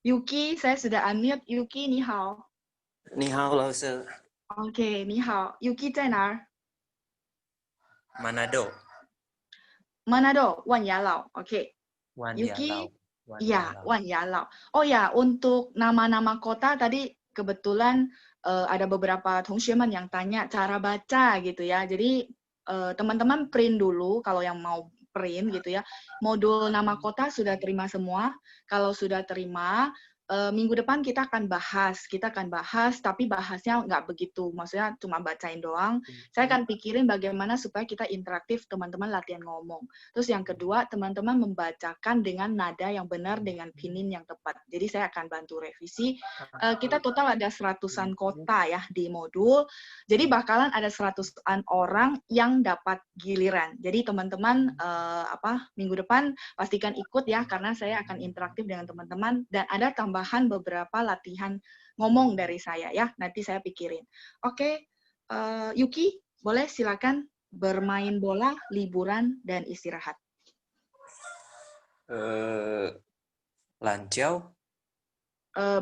A: Yuki, saya sudah unmute. Yuki, 你好。
I: 你好，老师。
A: OK， 你好。Yuki 在哪儿？
I: Manado.
A: Manado, 万雅老。OK。 Yuki, ya, Wan Yalau. Oh ya, untuk nama-nama kota tadi kebetulan ada beberapa teman-teman yang tanya cara baca gitu ya. Jadi teman-teman print dulu kalau yang mau print gitu ya. Modul nama kota sudah terima semua. Kalau sudah terima, minggu depan kita akan bahas, tapi bahasnya nggak begitu, maksudnya cuma bacain doang. Saya akan pikirin bagaimana supaya kita interaktif, teman-teman latihan ngomong. Terus yang kedua, teman-teman membacakan dengan nada yang benar, dengan pinin yang tepat. Jadi saya akan bantu revisi. Kita total ada 100-an kota ya di modul, jadi bakalan ada 100-an orang yang dapat giliran. Jadi teman-teman minggu depan pastikan ikut ya, karena saya akan interaktif dengan teman-teman, dan ada tambahan beberapa latihan ngomong dari saya ya, nanti saya pikirin. Oke, Yuki, boleh silakan bermain bola, liburan, dan istirahat.
I: Lanjau.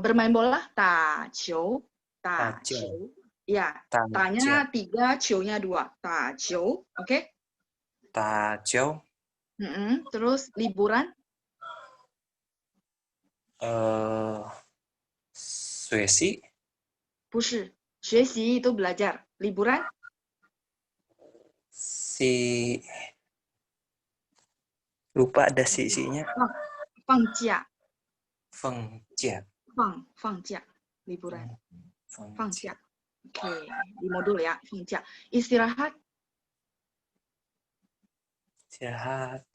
A: Bermain bola, ta ciu, ta ciu. Ya, tanya 3, ciu-nya 2. Ta ciu, oke?
I: Ta ciu.
A: Terus liburan?
I: 学习。
A: 不是，学习 itu belajar. Liburan?
I: Lupa ada si-nya.
A: 放假。
I: 放假。
A: 放假。Liburan. 放假. Oke, di modul ya, 放假. Istirahat?
I: Istirahat.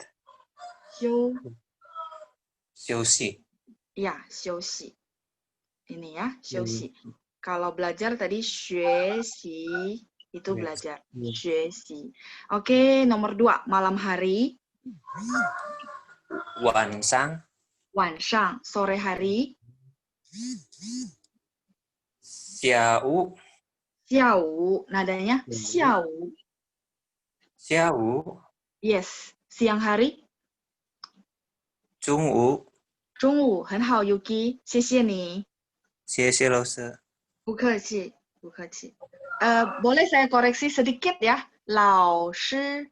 I: 休息.
A: Ya, 休息. Ini ya, 休息. Kalau belajar tadi 学习 itu belajar. 学习. Oke, nomor 2, malam hari.
I: 晚上.
A: 晚上, sore hari.
I: 下午.
A: 下午, nadanya 下午.
I: 下午.
A: Yes, siang hari.
I: 中午.
A: 中午，很好 Yuki， 谢谢你。
I: 谢谢老师。
A: 不客气，不客气。boleh saya koreksi sedikit ya, 老师.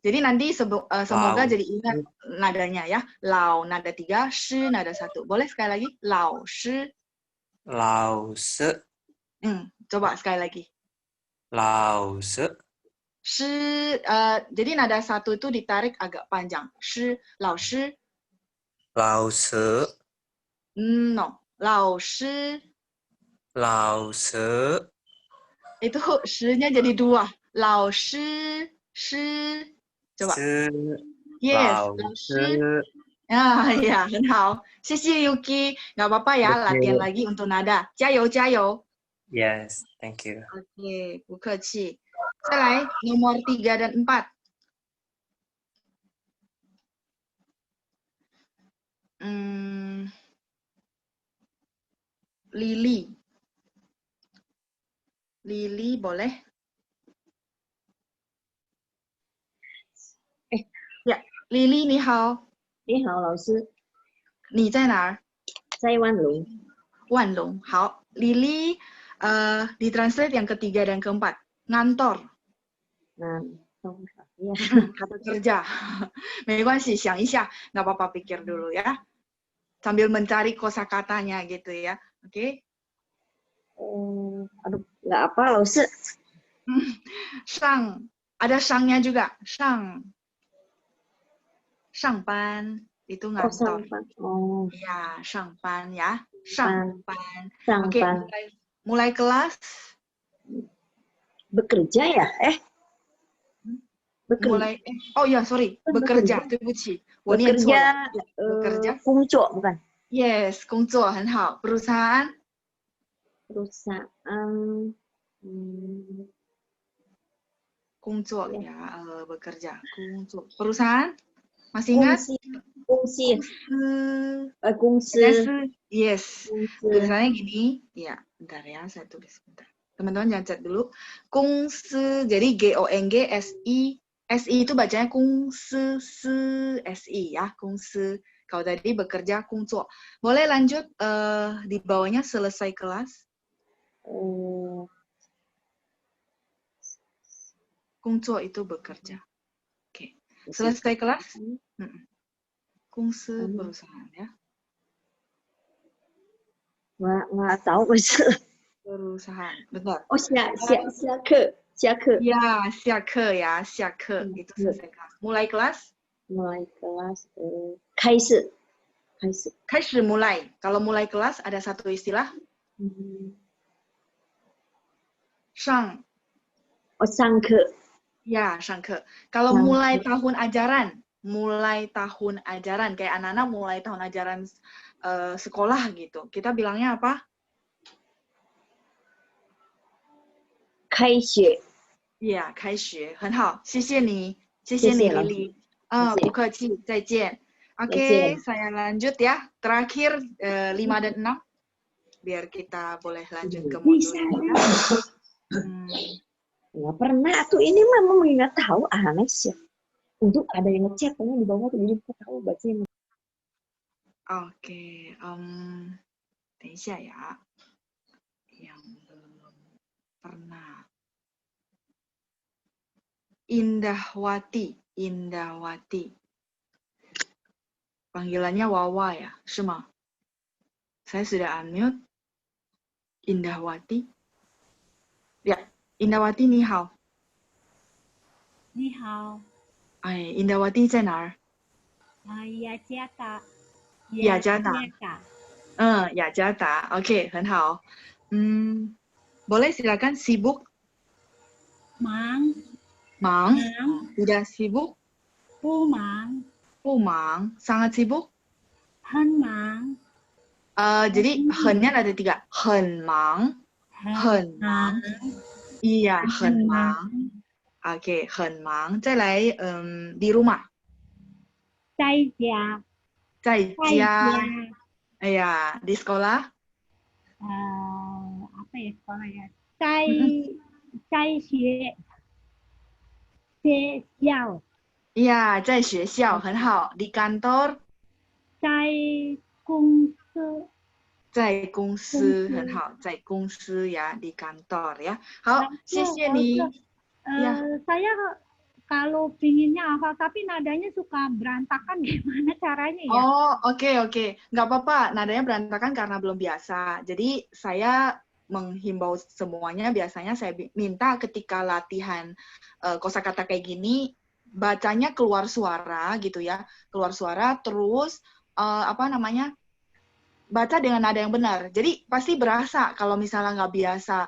A: Jadi nanti semoga jadi ingat nadanya ya. 老 nada 3, 师 nada 1. Boleh sekali lagi? 老师.
I: 老师.
A: Coba sekali lagi.
I: 老师.
A: 师, jadi nada 1 itu ditarik agak panjang. 师, 老师.
I: 老师.
A: No, 老师.
I: 老师.
A: Itu 师-nya jadi 2. 老师, 师. Coba. Yes, 老师. Ya, 很好. 谢谢 Yuki. Nggak apa-apa ya, latihan lagi untuk nada. 加油, 加油.
I: Yes, thank you.
A: Oke, 不客气. 再来 nomor 3 dan 4. Lily. Lily boleh? Ya, Lily 你好。
H: 你好，老师。
A: 你在哪儿？
H: 在万隆。
A: 万隆，好。Lily, ditranslate yang ketiga dan keempat. Ngantor.
H: Ya.
A: Kata kerja. 没关系，想一下，nggak apa-apa, pikir dulu ya. Sambil mencari kosakatanya gitu ya. Oke.
H: Aduh, nggak apa, Lause.
A: Shang, ada shangnya juga. Shang. Shangpan itu ngantor. Ya, shangpan ya. Shangpan. Oke, mulai kelas.
H: Bekerja ya?
A: mulai oh ya sorry, bekerja, 对不起，我念错了。bekerja，
H: 工作 bukan?
A: Yes， 工作很好。perusahaan， 工作ya， bekerja， 工作。perusahaan， masih ingat？ 公司 yes， tulisannya gini, ya, bentar ya, saya tulis bentar. Teman-teman jangan chat dulu. 公司 jadi GONG SI itu bacanya 公司 SI ya, 公司. Kalau tadi bekerja 工作. Boleh lanjut di bawahnya selesai kelas. 工作 itu bekerja. Oke. Selesai kelas? 公司 perusahaan ya.
H: Nggak tahu
A: perusahaan. Bentar.
H: Oh, 下课.
A: Ya, 下课 ya, 下课 itu selesai kelas. Mulai kelas?
H: Mulai kelas. 开始
A: mulai. Kalau mulai kelas ada satu istilah. 上
H: 上课.
A: Ya, 上课. Kalau mulai tahun ajaran kayak anak-anak mulai tahun ajaran sekolah gitu. Kita bilangnya apa?
H: 开学.
A: Ya, 开学. 很好. 谢谢你 Lily. 不客气. 再见. Oke, saya lanjut ya. Terakhir 5 dan 6. Biar kita boleh lanjut ke modul.
H: Nggak pernah tuh, ini memang nggak tahu aneh sih. Untuk ada yang ngechat di bawah tuh, jadi kita tahu bacanya.
A: Oke, 等一下ya. Yang belum pernah. Indahwati. Panggilannya Wawa ya, 是吗? Saya sudah unmute. Indahwati. Ya, Indahwati 你好.
J: 你好。
A: Indahwati 在哪儿?
J: 雅加达。
A: 雅加达。雅加达. Oke, 很好. Boleh silakan sibuk? 忙. Tidak sibuk?
J: 不忙.
A: Sangat sibuk?
J: 很忙.
A: Jadi 很nya ada 3. 很忙. Iya, 很忙. Oke, 很忙. 再来 di rumah.
J: 在家.
A: 在家. Iya, di sekolah?
J: Apa ya sekolah ya? 在学校.
A: Iya, 在学校. 很好. Di kantor?
J: 在公司.
A: 在公司. 很好. 在公司 ya, di kantor ya. 好，谢谢你.
J: Saya kalau pinginnya hafal tapi nadanya suka berantakan, gimana caranya ya?
A: Oh, oke. Nggak apa-apa, nadanya berantakan karena belum biasa. Jadi saya menghimbau semuanya, biasanya saya minta ketika latihan kosakata kayak gini, bacanya keluar suara gitu ya. Keluar suara, terus baca dengan nada yang benar. Jadi pasti berasa kalau misalnya nggak biasa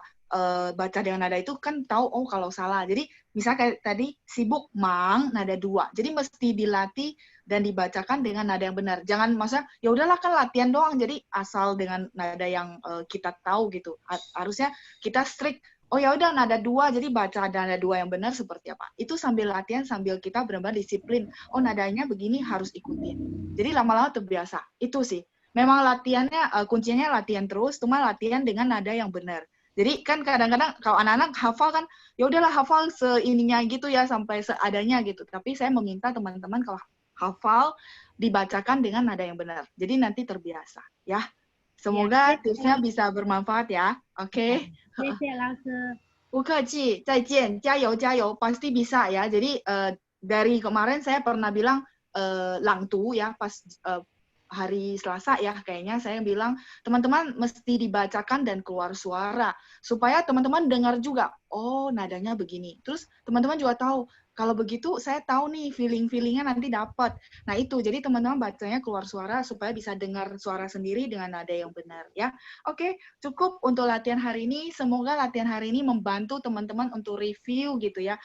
A: baca dengan nada itu kan tahu kalau salah. Jadi misalnya kayak tadi sibuk mang nada 2. Jadi mesti dilatih dan dibacakan dengan nada yang benar. Jangan maksudnya ya udahlah kan latihan doang jadi asal dengan nada yang kita tahu gitu. Harusnya kita strict. Oh ya udah nada 2 jadi baca nada 2 yang benar seperti apa. Itu sambil latihan sambil kita benar-benar disiplin. Oh nadanya begini harus ikutin. Jadi lama-lama terbiasa. Itu sih. Memang latihannya kuncinya latihan terus, cuma latihan dengan nada yang benar. Jadi kan kadang-kadang kalau anak-anak hafal kan ya udahlah hafal seininya gitu ya sampai seadanya gitu. Tapi saya meminta teman-teman kalau hafal dibacakan dengan nada yang benar. Jadi nanti terbiasa ya. Semoga tipsnya bisa bermanfaat ya. Oke.
J: 谢谢老师。
A: 不客气，再见，加油加油， pasti bisa ya. Jadi dari kemarin saya pernah bilang langtu ya pas hari Selasa ya kayaknya saya bilang teman-teman mesti dibacakan dan keluar suara supaya teman-teman dengar juga oh nadanya begini terus teman-teman juga tahu kalau begitu saya tahu nih feeling-feelingnya nanti dapat. Nah itu, jadi teman-teman bacanya keluar suara supaya bisa dengar suara sendiri dengan nada yang benar ya. Oke, cukup untuk latihan hari ini. Semoga latihan hari ini membantu teman-teman untuk review gitu ya.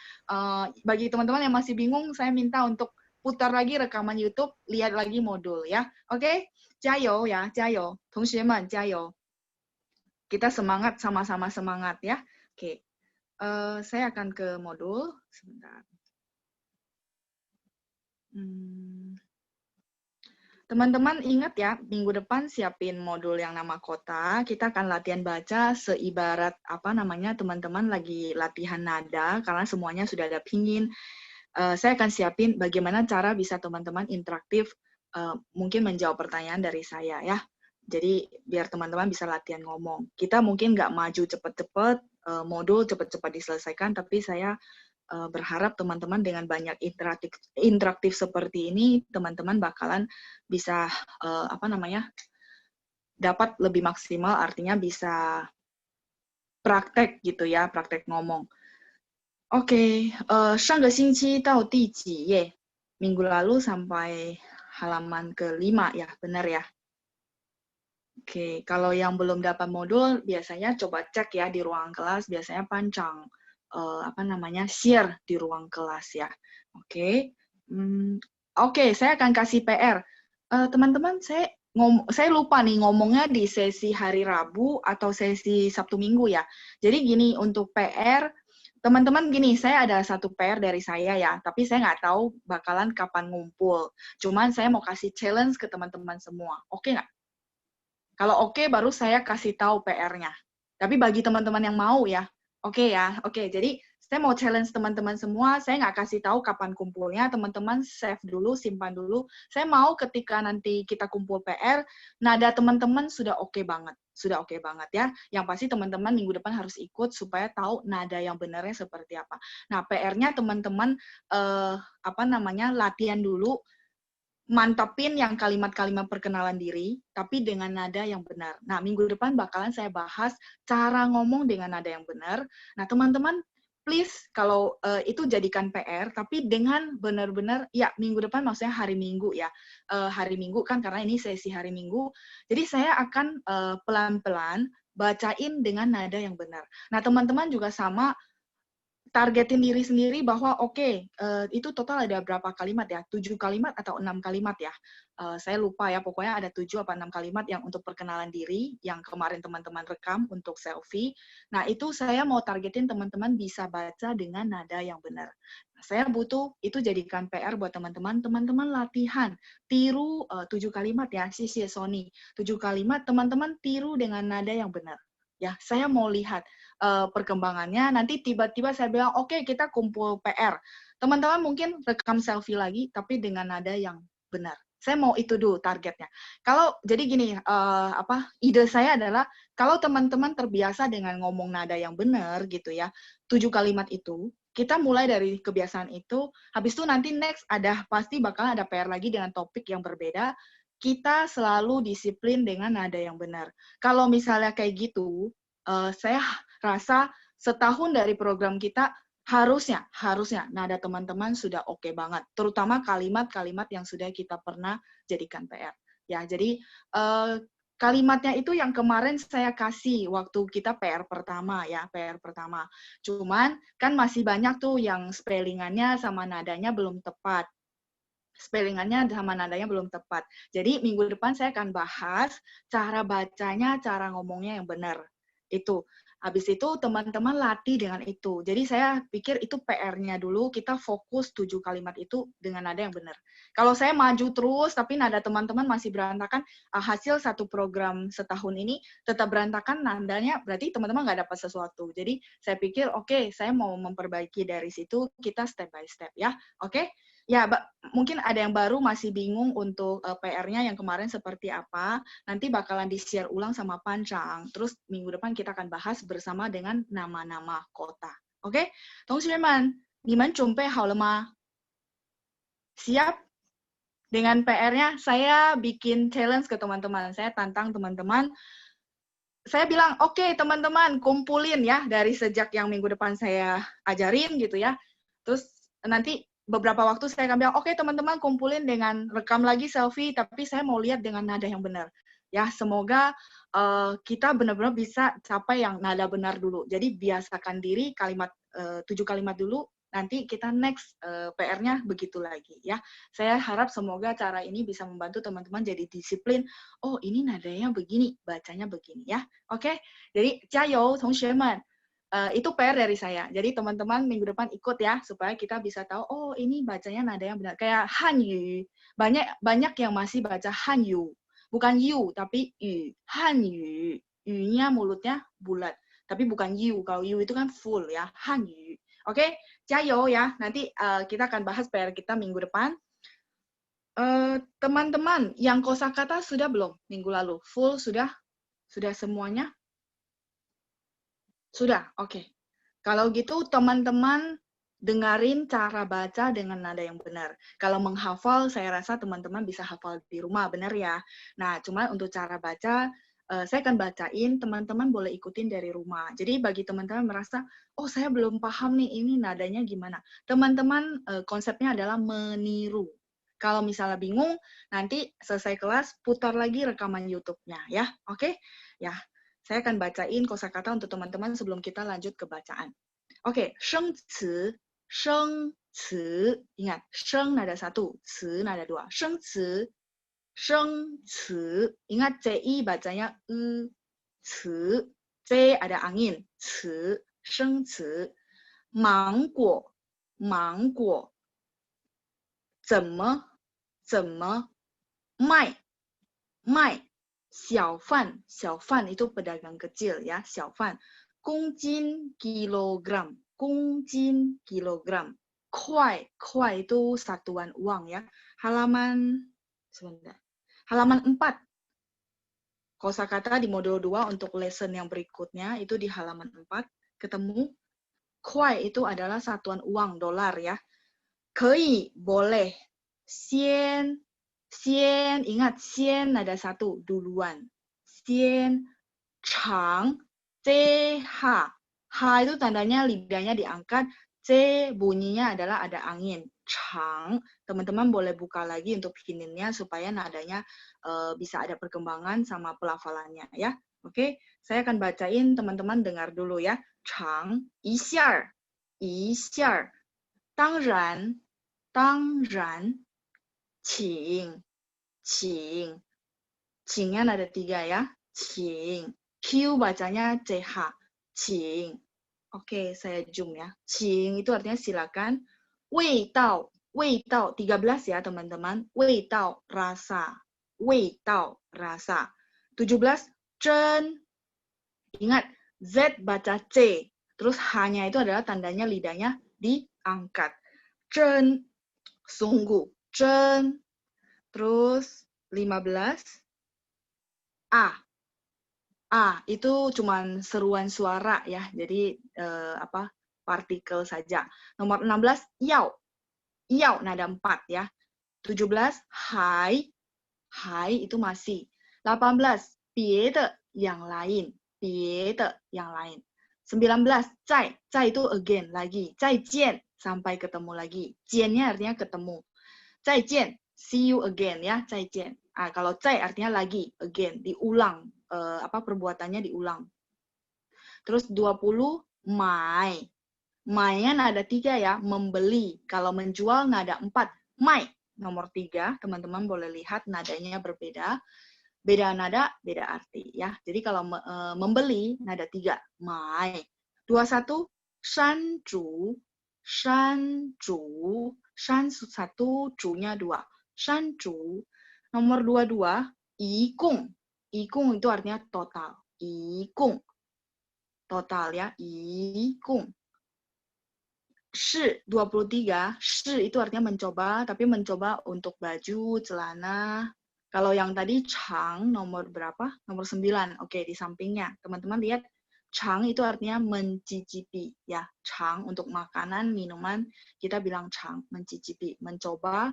A: Bagi teman-teman yang masih bingung, saya minta untuk putar lagi rekaman YouTube, lihat lagi modul ya. Oke, jayo ya, jayo. 同学们加油. Kita semangat, sama-sama semangat ya. Oke, saya akan ke modul sebentar. Teman-teman ingat ya, minggu depan siapin modul yang nama kota. Kita akan latihan baca seibarat apa namanya teman-teman lagi latihan nada karena semuanya sudah ada pingin. Saya akan siapin bagaimana cara bisa teman-teman interaktif, mungkin menjawab pertanyaan dari saya ya. Jadi biar teman-teman bisa latihan ngomong. Kita mungkin nggak maju cepet-cepet, modul cepet-cepet diselesaikan, tapi saya berharap teman-teman dengan banyak interaktif seperti ini, teman-teman bakalan bisa dapat lebih maksimal, artinya bisa praktek gitu ya, praktek ngomong. Oke, 上个星期到第几页? Minggu lalu sampai halaman ke-5 ya, benar ya? Oke, kalau yang belum dapat modul, biasanya coba cek ya di ruang kelas, biasanya pancang. Share di ruang kelas ya. Oke. Oke, saya akan kasih PR. Teman-teman, saya lupa nih ngomongnya di sesi hari Rabu atau sesi Sabtu Minggu ya. Jadi gini, untuk PR, teman-teman gini, saya ada satu PR dari saya ya, tapi saya nggak tahu bakalan kapan ngumpul. Cuman saya mau kasih challenge ke teman-teman semua. Oke nggak? Kalau oke, baru saya kasih tahu PR-nya. Tapi bagi teman-teman yang mau ya, oke ya, oke. Jadi saya mau challenge teman-teman semua. Saya nggak kasih tahu kapan kumpulnya. Teman-teman save dulu, simpan dulu. Saya mau ketika nanti kita kumpul PR, nada teman-teman sudah oke banget, ya. Yang pasti teman-teman minggu depan harus ikut supaya tahu nada yang benarnya seperti apa. Nah, PR-nya teman-teman latihan dulu. Mantapin yang kalimat-kalimat perkenalan diri, tapi dengan nada yang benar. Nah, minggu depan bakalan saya bahas cara ngomong dengan nada yang benar. Nah, teman-teman, please, kalau itu jadikan PR, tapi dengan benar-benar, ya, minggu depan maksudnya hari Minggu ya. Hari Minggu kan, karena ini sesi hari Minggu. Jadi, saya akan pelan-pelan bacain dengan nada yang benar. Nah, teman-teman juga sama, targetin diri sendiri bahwa oke, itu total ada berapa kalimat ya? 7 kalimat atau 6 kalimat ya? Saya lupa ya, pokoknya ada 7 atau 6 kalimat yang untuk perkenalan diri, yang kemarin teman-teman rekam untuk selfie. Nah, itu saya mau targetin teman-teman bisa baca dengan nada yang benar. Nah, saya butuh, itu jadikan PR buat teman-teman. Teman-teman latihan, tiru 7 kalimat ya, Xie Sony. 7 kalimat, teman-teman tiru dengan nada yang benar. Ya, saya mau lihat perkembangannya, nanti tiba-tiba saya bilang, oke, kita kumpul PR. Teman-teman mungkin rekam selfie lagi, tapi dengan nada yang benar. Saya mau itu dulu targetnya. Jadi gini, ide saya adalah, kalau teman-teman terbiasa dengan ngomong nada yang benar, gitu ya, 7 kalimat itu, kita mulai dari kebiasaan itu, habis itu nanti next pasti bakal ada PR lagi dengan topik yang berbeda, kita selalu disiplin dengan nada yang benar. Kalau misalnya kayak gitu, saya rasa setahun dari program kita harusnya nada teman-teman sudah oke banget, terutama kalimat-kalimat yang sudah kita pernah jadikan PR. Ya, jadi kalimatnya itu yang kemarin saya kasih waktu kita PR pertama ya, PR pertama. Cuman kan masih banyak tuh yang spellingannya sama nadanya belum tepat. Jadi minggu depan saya akan bahas cara bacanya, cara ngomongnya yang benar. Itu. Habis itu teman-teman latih dengan itu. Jadi saya pikir itu PR-nya dulu, kita fokus 7 kalimat itu dengan nada yang benar. Kalau saya maju terus, tapi nada teman-teman masih berantakan, hasil satu program setahun ini tetap berantakan nadanya, berarti teman-teman nggak dapat sesuatu. Jadi saya pikir, oke, saya mau memperbaiki dari situ, kita step by step ya. Oke? Ya, mungkin ada yang baru masih bingung untuk PR-nya yang kemarin seperti apa. Nanti bakalan di-share ulang sama Pancang. Terus minggu depan kita akan bahas bersama dengan nama-nama kota. Oke? 同学们，你们准备好了吗? Siap? Dengan PR-nya, saya bikin challenge ke teman-teman. Saya tantang teman-teman. Saya bilang, oke, teman-teman, kumpulin ya dari sejak yang minggu depan saya ajarin gitu ya. Terus nanti beberapa waktu saya akan bilang, oke teman-teman kumpulin dengan rekam lagi selfie, tapi saya mau lihat dengan nada yang benar. Ya, semoga kita benar-benar bisa capai yang nada benar dulu. Jadi biasakan diri 7 kalimat dulu, nanti kita next PR-nya begitu lagi ya. Saya harap semoga cara ini bisa membantu teman-teman jadi disiplin. Oh, ini nadanya begini, bacanya begini ya. Oke, jadi 加油 同学们. Itu PR dari saya. Jadi teman-teman minggu depan ikut ya supaya kita bisa tahu oh ini bacanya nada yang benar. Kayak Hanyu. Banyak yang masih baca Hanyu. Bukan yu tapi yu. Hanyu. Yu-nya mulutnya bulat. Tapi bukan yu. Kalau yu itu kan full ya. Hanyu. Oke, 加油 ya. Nanti kita akan bahas PR kita minggu depan. Teman-teman, yang kosakata sudah belum minggu lalu? Full sudah? Sudah semuanya? Sudah, oke. Kalau gitu teman-teman dengarin cara baca dengan nada yang benar. Kalau menghafal, saya rasa teman-teman bisa hafal di rumah, benar ya? Nah, cuma untuk cara baca, saya akan bacain, teman-teman boleh ikutin dari rumah. Jadi bagi teman-teman merasa, oh saya belum paham nih, ini nadanya gimana. Teman-teman konsepnya adalah meniru. Kalau misalnya bingung, nanti selesai kelas, putar lagi rekaman YouTube-nya ya. Oke? Ya, saya akan bacain kosakata untuk teman-teman sebelum kita lanjut ke bacaan. Oke, 生词, 生词, ingat, 生 nada 1, 词 nada 2. 生词 生词, ingat CI bacanya ci, C ada angin, ci, 生词. 芒果 芒果, 怎么 卖 卖, 小贩 小贩 itu pedagang kecil ya, 小贩. 公斤 kilogram, 公斤 kilogram. 块 块 itu satuan uang ya. Halaman sebentar. Halaman 4. Kosakata di modul 2 untuk lesson yang berikutnya itu di halaman 4 ketemu. Kuai itu adalah satuan uang dolar ya. Kei boleh. Sien sien ingat sien ada 1 duluan. Sien chang CH. H itu tandanya lidahnya diangkat. C bunyinya adalah ada angin. Chang. Teman-teman boleh buka lagi untuk bikininnya supaya nadanya bisa ada perkembangan sama pelafalannya ya. Oke, saya akan bacain, teman-teman dengar dulu ya. Chang, 一下一下当然当然请请请-nya ada 3 ya.请. Q bacanya CH.请. Oke, saya zoom ya.请itu artinya silakan. 味道 13 ya teman-teman. 味道 rasa. 味道 rasa. 17 真. Ingat Z baca C. Terus H-nya itu adalah tandanya lidahnya diangkat. Zhen sungguh. Zhen. Terus 15 A. A itu cuman seruan suara ya. Jadi partikel saja. Nomor 16 yao. Yao nada 4 ya. 17 hai. Hai itu masih. 18 biede yang lain. Biede yang lain. 19 zai. Zai itu again lagi. Zai jian sampai ketemu lagi. Jian-nya artinya ketemu. Zai jian see you again ya. Zai jian. Kalau zai artinya lagi again diulang. Perbuatannya diulang. Terus 20 mai. Mai-nya nada 3 ya, membeli. Kalau menjual nada 4. Mai nomor 3, teman-teman boleh lihat nadanya berbeda. Beda nada, beda arti ya. Jadi kalau membeli nada 3, mai. 21 shanzhu. Shanzhu. Shan 1, zhu-nya 2. Shanzhu. Nomor 22 ikung. Ikung itu artinya total. Ikung. Total ya. Ikung. Shi 23. Shi itu artinya mencoba. Tapi mencoba untuk baju, celana. Kalau yang tadi chang nomor berapa? Nomor 9. Oke, di sampingnya. Teman-teman lihat. Chang itu artinya mencicipi. Ya, chang untuk makanan, minuman. Kita bilang chang, mencicipi. Mencoba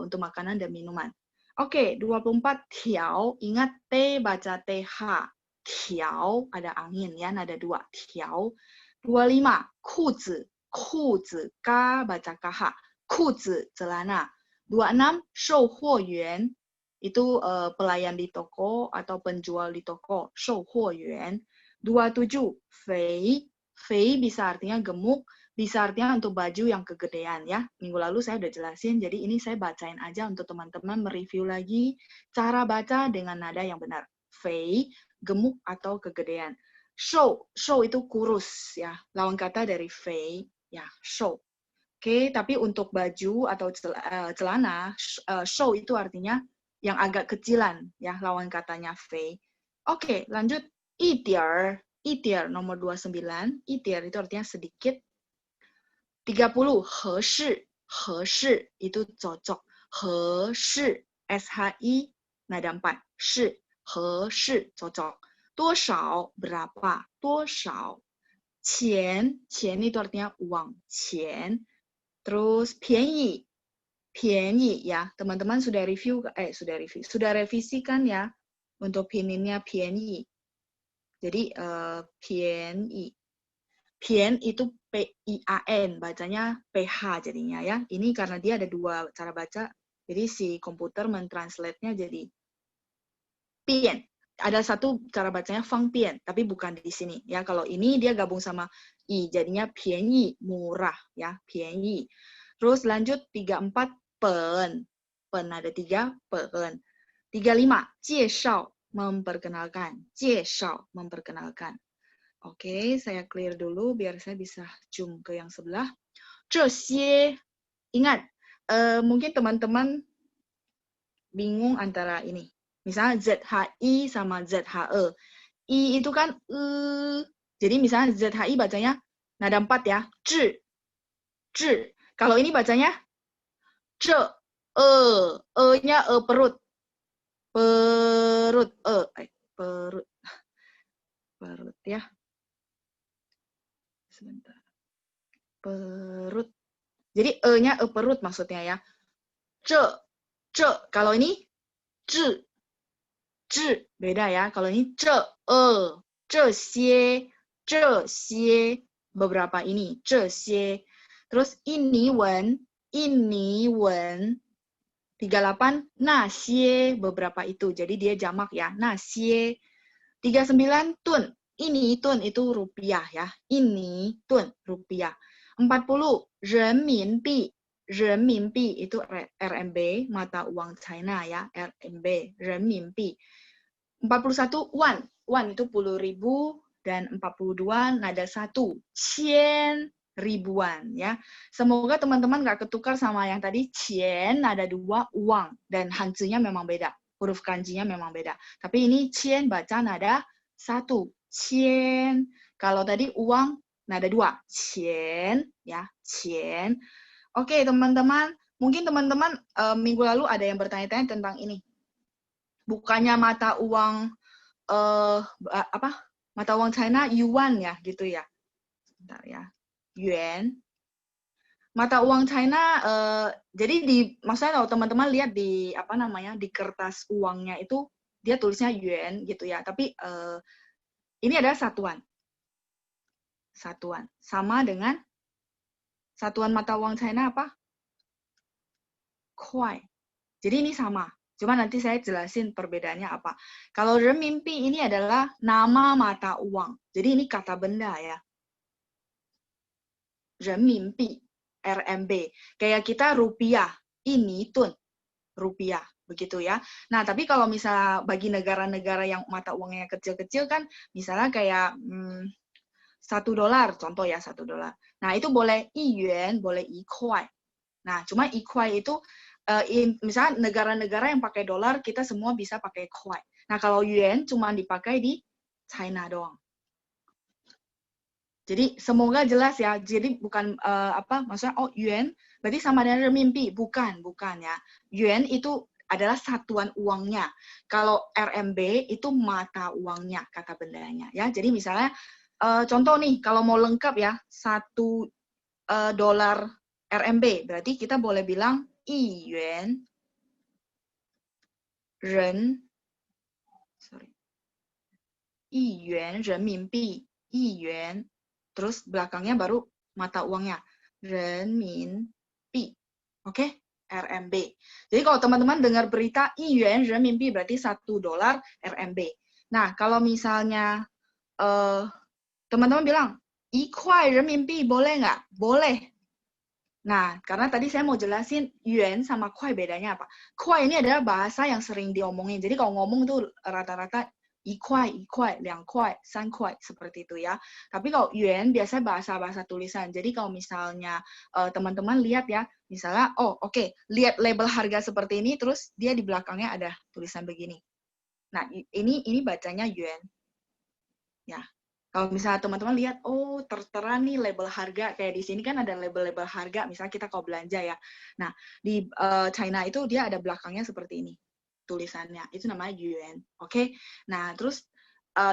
A: untuk makanan dan minuman. Oke, 24 tiao, ingat T baca TH. Tiao ada angin ya, nada 2. Tiao. 25 kuzi. Kuzi, ka baca kaha. Kuzi, celana. 26, 售货员. Itu pelayan di toko atau penjual di toko. 售货员. 27, fei. Fei bisa artinya gemuk, bisa artinya untuk baju yang kegedean ya. Minggu lalu saya udah jelasin, jadi ini saya bacain aja untuk teman-teman mereview lagi cara baca dengan nada yang benar. Fei, gemuk atau kegedean. Shou, shou itu kurus ya. Lawan kata dari fei, ya, shou. Oke, tapi untuk baju atau celana, shou itu artinya yang agak kecilan ya, lawan katanya fei. Oke, lanjut. Itier, itier nomor 29, itier itu artinya sedikit. 30, 合适，合适 itu cocok. 合适 SHI nada 4, 是 合适 cocok. 多少 berapa, 多少. 钱 钱 itu artinya uang, 钱. Terus 便宜 便宜 ya, teman-teman sudah revisi kan ya untuk pininnya 便宜. Jadi 便宜. Pian itu P-I-A-N, bacanya PH jadinya ya. Ini karena dia ada dua cara baca, jadi si komputer mentranslate-nya jadi pian. Ada satu cara bacanya fang pian, tapi bukan di sini ya. Kalau ini dia gabung sama i, jadinya pianyi, murah ya, pianyi. Terus lanjut 34, pen. Pen ada 3, pen. 35, 介绍, memperkenalkan. 介绍, memperkenalkan. Oke, saya clear dulu biar saya bisa zoom ke yang sebelah. 这些, ingat, mungkin teman-teman bingung antara ini. Misalnya ZHI sama ZHE. I itu kan jadi misalnya ZHI bacanya nada 4 ya. Zhi, zhi. Kalau ini bacanya ce, nya perut. Perut, perut. Perut ya. Sebentar. Perut. Jadi e-nya perut maksudnya ya. Ce. Kalau ini zhi. Zhi beda ya. Kalau ini ce, zhe xie, beberapa ini, zhe xie. Terus ini wen, 38, na xie, beberapa itu. Jadi dia jamak ya, na xie. 39, tun. Ini tun itu rupiah ya. Ini tun rupiah. 40 renminbi. Renminbi itu RMB, mata uang China ya, RMB, renminbi. 41 wan. Wan itu 10.000 dan 42 nada 1. Qian, ribuan ya. Semoga teman-teman nggak ketukar sama yang tadi qian nada 2 uang dan hanzinya memang beda. Huruf kanjinya memang beda. Tapi ini qian baca nada 1. Qian. Kalau tadi uang nada 2. Qian ya, qian. Oke, teman-teman, mungkin teman-teman minggu lalu ada yang bertanya-tanya tentang ini. Bukannya mata uang mata uang China yuan ya, gitu ya. Bentar ya. Yuan. Mata uang China jadi maksudnya kalau teman-teman lihat di di kertas uangnya itu dia tulisnya yuan gitu ya. Tapi ini adalah satuan. Satuan. Sama dengan satuan mata uang China apa? Kuai. Jadi ini sama. Cuma nanti saya jelasin perbedaannya apa. Kalau renminbi ini adalah nama mata uang. Jadi ini kata benda ya. Renminbi, RMB. Kayak kita rupiah. Ini tun. Rupiah. Begitu ya. Nah, tapi kalau misalnya bagi negara-negara yang mata uangnya kecil-kecil kan, misalnya kayak $1, contoh ya $1. Nah, itu boleh yuan, boleh kuai. Nah, cuma kuai itu misalnya negara-negara yang pakai dolar kita semua bisa pakai kuai. Nah, kalau yuan cuma dipakai di China doang. Jadi semoga jelas ya. Jadi bukan maksudnya yuan berarti sama dengan renminbi, bukan ya. Yuan itu adalah satuan uangnya. Kalau RMB itu mata uangnya, kata bendanya ya. Jadi misalnya contoh nih, kalau mau lengkap ya, $1 RMB, berarti kita boleh bilang 1 yuan1 yuan renminbi, 1 yuan, terus belakangnya baru mata uangnya. Renminbi. Oke? RMB. Jadi kalau teman-teman dengar berita 1 yuan renminbi berarti $1 RMB. Nah, kalau misalnya teman-teman bilang 1 kuai renminbi boleh nggak? Boleh. Nah, karena tadi saya mau jelasin yuan sama kuai bedanya apa. Kuai ini adalah bahasa yang sering diomongin. Jadi kalau ngomong tuh rata-rata 1 kuai, 2 kuai, 3 kuai, seperti itu ya. Tapi kalau yuan biasanya bahasa-bahasa tulisan. Jadi kalau misalnya teman-teman lihat ya, misalnya, lihat label harga seperti ini, terus dia di belakangnya ada tulisan begini. Nah, ini bacanya yuan. Ya. Kalau misalnya teman-teman lihat, tertera nih label harga, kayak di sini kan ada label-label harga, misalnya kita kalau belanja ya. Nah, di China itu dia ada belakangnya seperti ini, tulisannya. Itu namanya yuan, oke? Nah, terus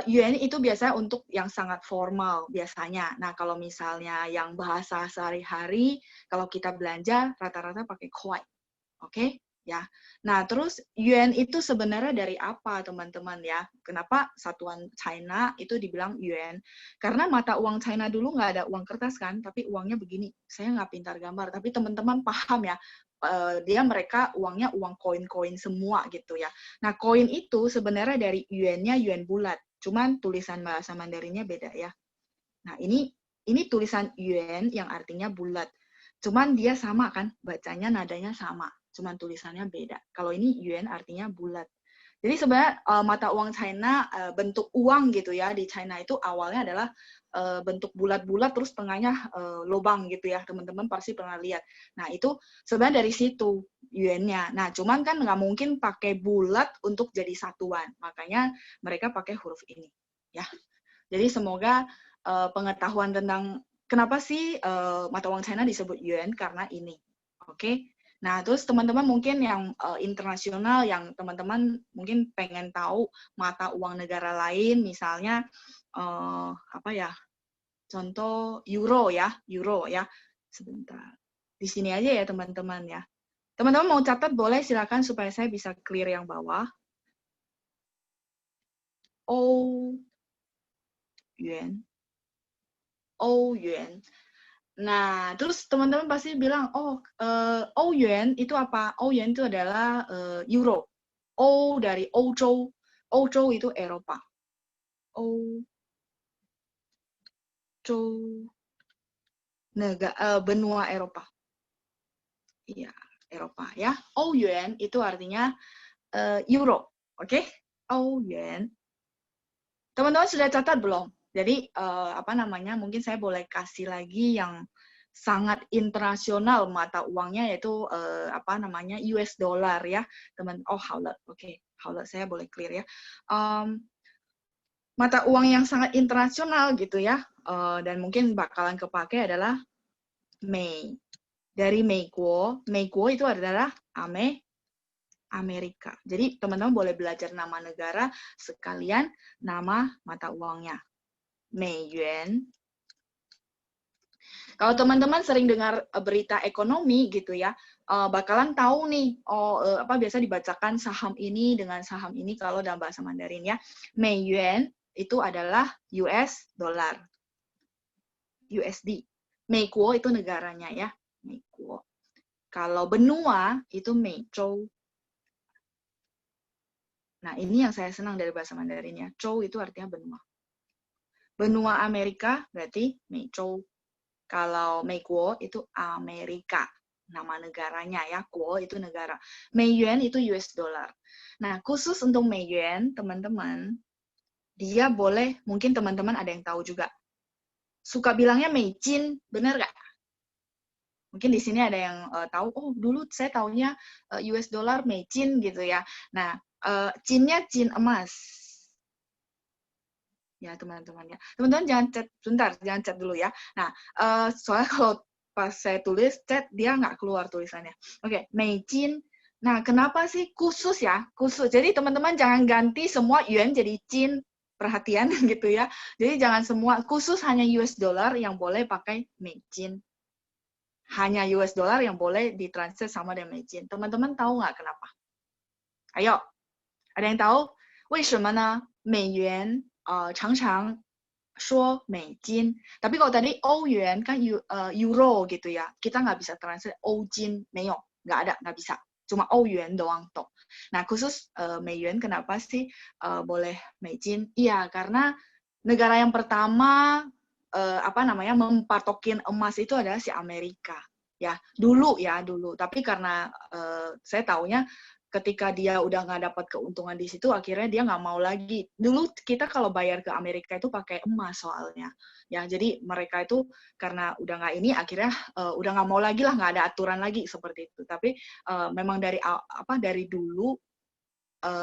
A: yuan itu biasanya untuk yang sangat formal, biasanya. Nah, kalau misalnya yang bahasa sehari-hari, kalau kita belanja, rata-rata pakai kuai, oke? Ya, nah terus yuan itu sebenarnya dari apa teman-teman ya? Kenapa satuan China itu dibilang yuan? Karena mata uang China dulu nggak ada uang kertas kan, tapi uangnya begini. Saya nggak pintar gambar, tapi teman-teman paham ya. Mereka uangnya uang koin-koin semua gitu ya. Nah koin itu sebenarnya dari yuannya yuan bulat, cuman tulisan bahasa Mandarinnya beda ya. Nah ini tulisan yuan yang artinya bulat, cuman dia sama kan, bacanya nadanya sama. Cuman tulisannya beda. Kalau ini yuan artinya bulat. Jadi sebenarnya mata uang China, bentuk uang gitu ya, di China itu awalnya adalah bentuk bulat-bulat, terus tengahnya lubang gitu ya, teman-teman pasti pernah lihat. Nah itu sebenarnya dari situ yuannya. Nah cuman kan nggak mungkin pakai bulat untuk jadi satuan, makanya mereka pakai huruf ini. Ya. Jadi semoga pengetahuan tentang kenapa sih mata uang China disebut yuan, karena ini. Oke? Nah, terus teman-teman mungkin yang internasional, yang teman-teman mungkin pengen tahu mata uang negara lain, misalnya contoh euro ya. Sebentar. Di sini aja ya teman-teman ya. Teman-teman mau catat boleh, silakan supaya saya bisa clear yang bawah. Yuan. Yuan. Nah, terus teman-teman pasti bilang, yuan itu apa? Yuan itu adalah euro. Dari Ozhou. Ozhou itu Eropa. Benua Eropa. Iya, Eropa ya. Yuan itu artinya euro. Oke? Yuan. Teman-teman sudah catat belum? Jadi mungkin saya boleh kasih lagi yang sangat internasional mata uangnya, yaitu US dollar ya, teman. Hauler. Oke, hauler saya boleh clear ya. Mata uang yang sangat internasional gitu ya, dan mungkin bakalan kepake adalah Mei. Dari Meiguo. Meiguo itu adalah Amerika. Jadi teman-teman boleh belajar nama negara sekalian nama mata uangnya. Meiyuan. Kalau teman-teman sering dengar berita ekonomi gitu ya, bakalan tahu nih, biasa dibacakan saham ini dengan saham ini kalau dalam bahasa Mandarin ya. Meiyuan itu adalah US dollar. USD. Meiguo itu negaranya ya. Meiguo. Kalau benua itu Meizhou. Nah, ini yang saya senang dari bahasa Mandarin ya. Zhou itu artinya benua. Benua Amerika berarti Meizhou. Kalau Meiguo itu Amerika, nama negaranya ya. Guo itu negara. Meiyuan itu US dollar. Nah, khusus untuk Meiyuan, teman-teman, dia boleh, mungkin teman-teman ada yang tahu juga. Suka bilangnya Meijin, benar nggak? Mungkin di sini ada yang tahu, dulu saya taunya US dollar Meijin gitu ya. Nah, Jinnya Jin emas. Ya teman-teman ya. Teman-teman jangan chat, sebentar, jangan chat dulu ya. Nah, soalnya kalau pas saya tulis chat dia nggak keluar tulisannya. Oke, Meijin. Nah, kenapa sih khusus ya? Khusus. Jadi teman-teman jangan ganti semua yuan jadi Jin. Perhatian gitu ya. Jadi jangan semua, khusus hanya US dollar yang boleh pakai Meijin. Hanya US dollar yang boleh ditranslate sama dengan Meijin. Teman-teman tahu nggak kenapa? Ayo, ada yang tahu? 为什么呢？美元常常说美金. Tapi kalau tadi 欧元 kan euro gitu ya. Kita nggak bisa translate 欧金, 没有, nggak ada, nggak bisa. Cuma 欧元 doang toh. Nah, khusus 美元 kenapa sih boleh 美金? Iya, karena negara yang pertama mempatokin emas itu adalah si Amerika. Ya, dulu. Tapi karena saya taunya ketika dia udah nggak dapat keuntungan di situ, akhirnya dia nggak mau lagi. Dulu kita kalau bayar ke Amerika itu pakai emas soalnya. Ya, jadi mereka itu karena udah nggak ini, akhirnya udah nggak mau lagi lah, nggak ada aturan lagi seperti itu. Tapi memang dari dulu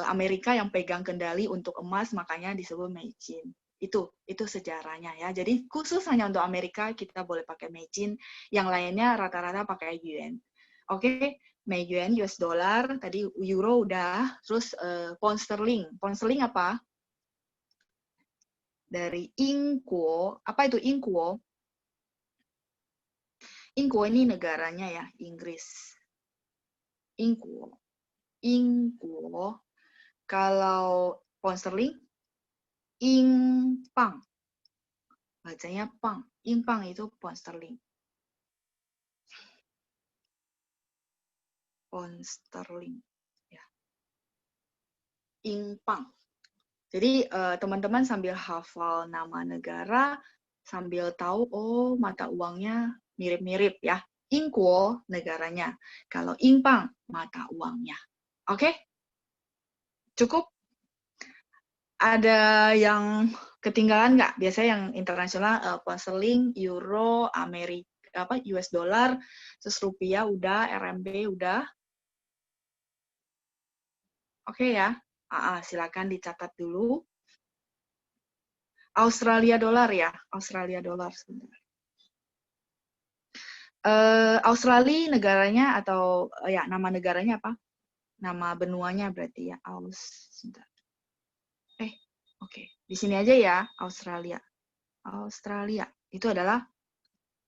A: Amerika yang pegang kendali untuk emas, makanya disebut Meijin. Itu sejarahnya ya. Jadi khusus hanya untuk Amerika kita boleh pakai Meijin, yang lainnya rata-rata pakai yuan. Oke. Mei yuan, US dollar, tadi euro udah, terus pound sterling. Pound sterling apa? Dari Inguo. Apa itu Inguo? Inguo ini negaranya ya, Inggris. Inguo. Kalau pound sterling, Ingpang. Bacanya pang. Ingpang itu pound sterling. Pound sterling, ya. Ingpang. Jadi teman-teman sambil hafal nama negara, sambil tahu mata uangnya mirip-mirip ya. Inguo negaranya, kalau Ingpang mata uangnya. Oke? Cukup? Ada yang ketinggalan nggak? Biasanya yang internasional pound sterling, euro, US dollar, terus rupiah udah, RMB udah. Oke ya, silakan dicatat dulu. Australia dolar ya, Australia dolar sebentar. Australia negaranya atau ya nama negaranya apa? Nama benuanya berarti ya, sebentar. Oke, di sini aja ya, Australia. Australia itu adalah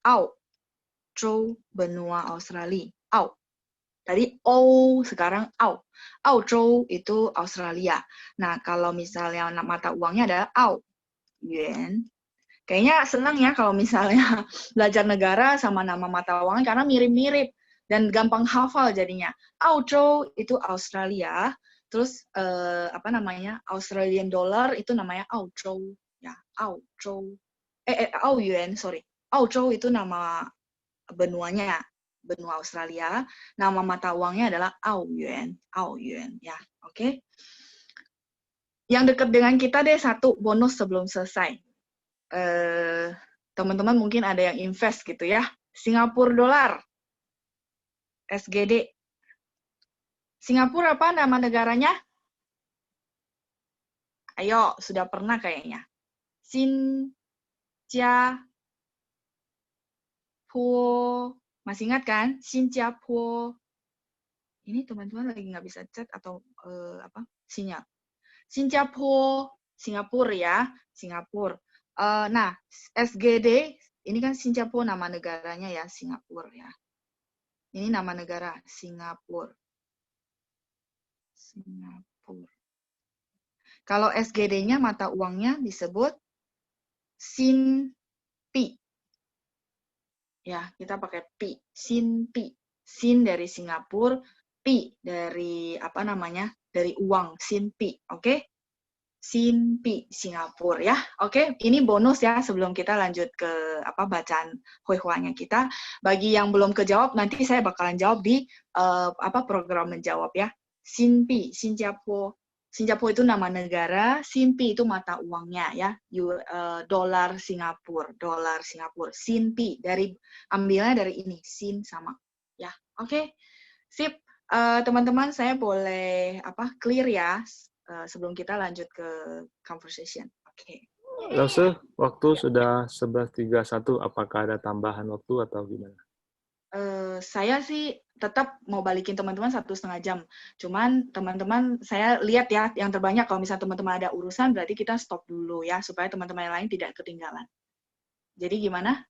A: Australia, benua Australia. Tadi sekarang Australia itu Australia. Nah, kalau misalnya mata uangnya adalah yuan. Kayaknya senang ya kalau misalnya belajar negara sama nama mata uangnya karena mirip-mirip dan gampang hafal jadinya. Australia itu Australia, terus Australian dollar itu namanya Australia. Ya, yuan, sorry. Australia itu nama benuanya. Benua Australia, nama mata uangnya adalah yuan, ya, oke. Yang dekat dengan kita deh satu bonus sebelum selesai. Teman-teman mungkin ada yang invest gitu ya. Singapura dolar, SGD. Singapura apa nama negaranya? Ayo, sudah pernah kayaknya. Singapour. Masih ingat kan? Singapura. Ini teman-teman lagi nggak bisa chat atau Singapura. Singapura ya. Singapura. Nah, SGD, ini kan Singapura nama negaranya ya, Singapura ya. Ini nama negara, Singapura. Kalau SGD-nya mata uangnya disebut Sin-pi. Ya, kita pakai pi, Sin-pi. Sin dari Singapura, pi dari dari uang, Sin-pi, oke? Sin-pi Singapura ya. Oke, ini bonus ya sebelum kita lanjut ke bacaan huihuanya kita. Bagi yang belum kejawab nanti saya bakalan jawab di program menjawab ya. Sin-pi Singapura. Singapura itu nama negara, Sin-pi itu mata uangnya ya. Dolar Singapura, Sin-pi ambilnya dari ini, Sin sama ya. Oke. Sip. Teman-teman saya boleh clear ya sebelum kita lanjut ke conversation. Oke.
K: Lause, waktu sudah 11.31, apakah ada tambahan waktu atau gimana?
A: Saya sih tetap mau balikin teman-teman 1,5 jam. Cuman teman-teman saya lihat ya yang terbanyak kalau misalnya teman-teman ada urusan berarti kita stop dulu ya supaya teman-teman yang lain tidak ketinggalan. Jadi gimana?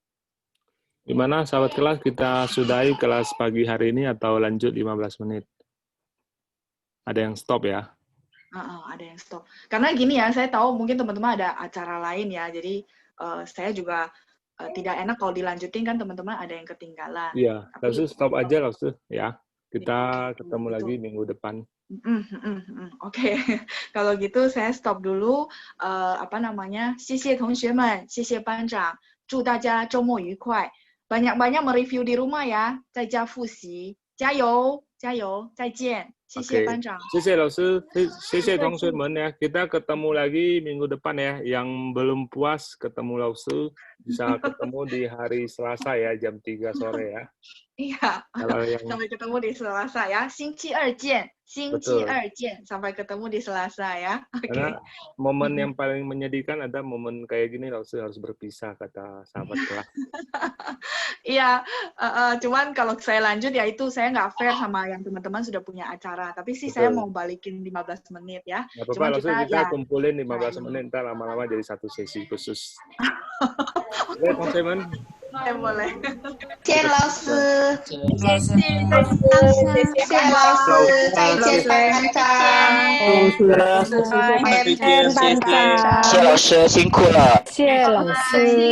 K: Gimana sahabat kelas, kita sudahi kelas pagi hari ini atau lanjut 15 menit? Ada yang stop ya?
A: Ada yang stop. Karena gini ya, saya tahu mungkin teman-teman ada acara lain ya, jadi saya juga tidak enak kalau dilanjutin kan teman-teman ada yang ketinggalan.
K: Iya, langsung stop aja langsung ya. Kita
A: Oke,
K: ketemu
A: gitu.
K: lagi minggu depan.
A: Oke, kalau gitu saya stop dulu. 谢谢同学们，谢谢班长，祝大家周末愉快。banyak-banyak mereview di rumah ya，在家复习，加油，加油，再见，谢谢
K: Oke,
A: 班长。
K: 谢谢老师，谢谢同学们ya. Kita ketemu lagi minggu depan ya. Yang belum puas ketemu langsung bisa ketemu di hari Selasa ya, jam 3 sore ya.
A: Iya,
K: Kalau yang
A: sampai ketemu di Selasa ya. 星期二见，星期
K: betul.
A: 二见，sampai ketemu di Selasa ya. Oke.
K: Karena momen yang paling menyedihkan ada momen kayak gini langsung harus berpisah kata sahabat kelas.
A: Iya, cuman kalau saya lanjut ya itu saya nggak fair sama yang teman-teman sudah punya acara. Tapi sih saya mau balikin 15 menit ya.
K: Nggak apa-apa,
A: Cuman
K: langsung kita
A: ya,
K: kumpulin 15 menit, ntar lama-lama jadi satu sesi khusus. Oke, teman-teman.
A: boleh.
D: 谢谢老师，
A: 谢
D: 谢谢老师，再见班长，再见班长，
L: 谢老师辛苦了。
G: 谢老师。